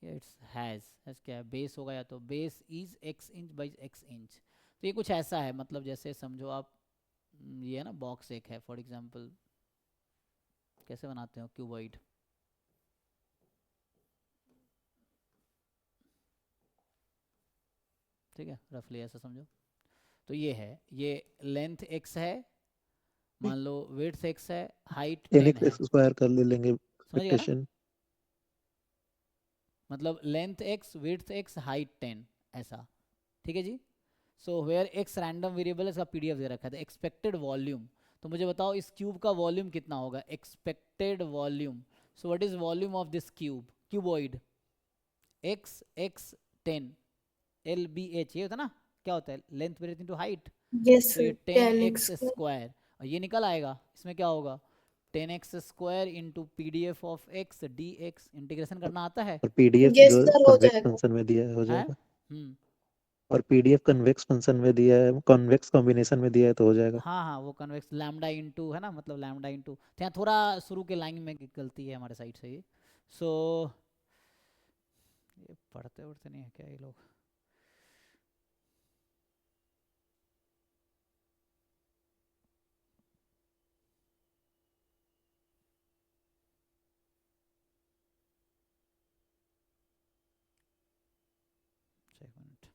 इट्स हैज़ क्या है, बेस होगा, या तो base is x inch by x inch, तो ये कुछ ऐसा है, मतलब जैसे समझो आप, ये है ना बॉक्स एक है फॉर एग्जांपल, कैसे बनाते हो क्यूबॉइड, ठीक है, रफली ऐसा समझो। तो ये है, ये लेंथ x है, मान लो विड्थ x है, हाइट 10 है, स्क्वायर कर ले लेंगे समझ गया ना, एक्सपेक्टेशन। मतलब length x width x height 10 ऐसा, ठीक है जी। So where X random variable है, इसका पीडीएफ दे रखा था, एक्सपेक्टेड वॉल्यूम, तो मुझे बताओ इस क्यूब का वॉल्यूम कितना होगा, expected volume. So what is volume of this cube, cuboid, X X 10 L B H, ये होता है ना, क्या होता है, length breadth into height, yes तो ये सर 10x 10x। स्क्वायर, और ये निकल आएगा, इसमें क्या होगा, 10x square into P D F of x D x, integration करना आता है, और पीडीएफ यस जो सर हो कन्वेक्स जाएगा। फंक्शन में दिया है हो है जाएगा। हम्म, और पीडीएफ कन्वेक्स फंक्शन में दिया है, कन्वेक्स कॉम्बिनेशन में दिया है तो हो जाएगा। हाँ हाँ वो कन्वेक्स लैम्डा इंटू है ना, मतलब लैम्डा इंटू, तो यहाँ थोड़ा शुरू के लाइन में गलती है हमारे साइड से ये। सो ये पढ़ते उड़ते नहीं है क्या ये लोग, एक मिनट,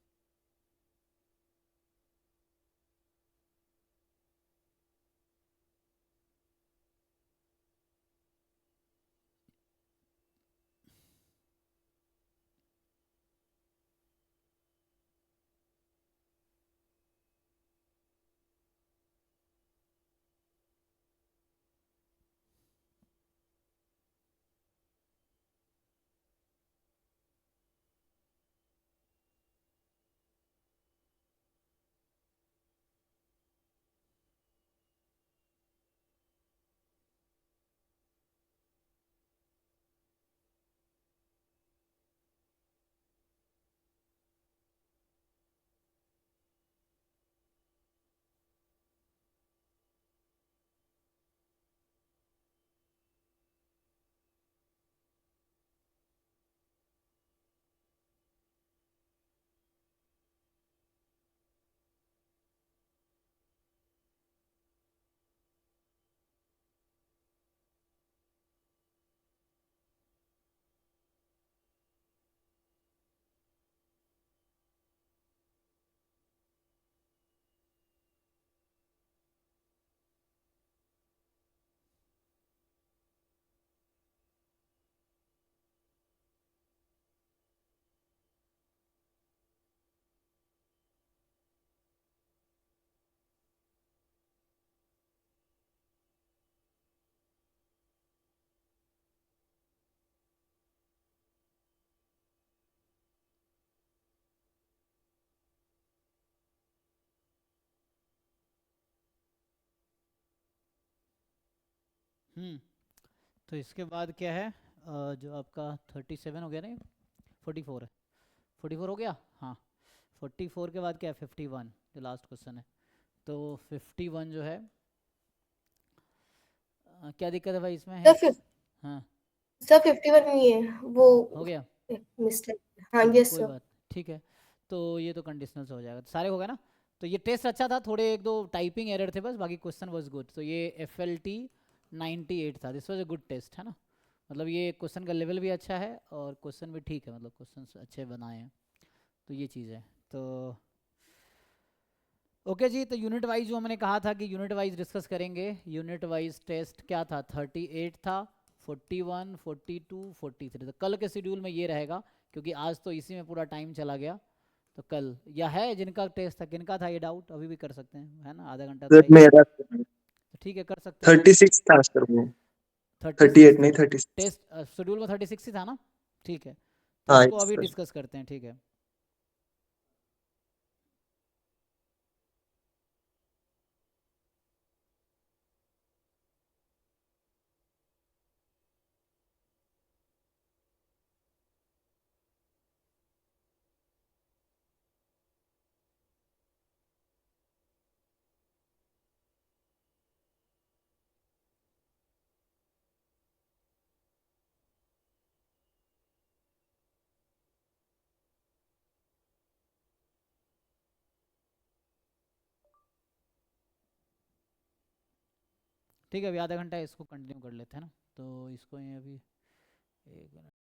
तो इसके बाद क्या है, जो आपका 37 हो गया ना, 44 है, 44 हो गया, हाँ 44 के बाद क्या है 51, जो लास्ट क्वेश्चन है। तो 51 जो है, क्या दिक्कत है भाई इसमें है? हाँ सर 51 नहीं है वो, हो गया, मिस्टेक। हाँ ठीक है यस कोई सर। बात, ठीक है। तो ये तो कंडीशनल से हो जाएगा, सारे हो गए ना। तो ये टेस्ट अच्छा था, थोड़े एक दो टाइपिंग एरर थे बस, बाकी क्वेश्चन वाज गुड। तो ये FLT 98 था, this was a good test, है ना। मतलब ये क्वेश्चन का लेवल भी अच्छा है और क्वेश्चन भी ठीक है, मतलब क्वेश्चन अच्छे बनाए हैं, तो ये चीज़ है। तो ओके जी, तो यूनिट वाइज जो हमने कहा था कि यूनिट वाइज डिस्कस करेंगे, यूनिट वाइज टेस्ट क्या था, 38 था, 41, 42, 43। तो कल के शेड्यूल में ये रहेगा, क्योंकि आज तो इसी में पूरा टाइम चला गया। तो कल या है जिनका टेस्ट था, किनका था ये डाउट, अभी भी कर सकते हैं, है ना, आधा घंटा तो सर है ही। मेरा तो ठीक है कर सकते हैं 36 था सर वो, 36 38 नहीं 36। टेस्ट शेड्यूल में 36 ही था ना, ठीक है। तो हाँ इसको अभी सर। डिस्कस करते हैं, ठीक है। ठीक है, अभी आधा घंटा इसको कंटिन्यू कर लेते हैं ना। तो इसको ये अभी 1 मिनट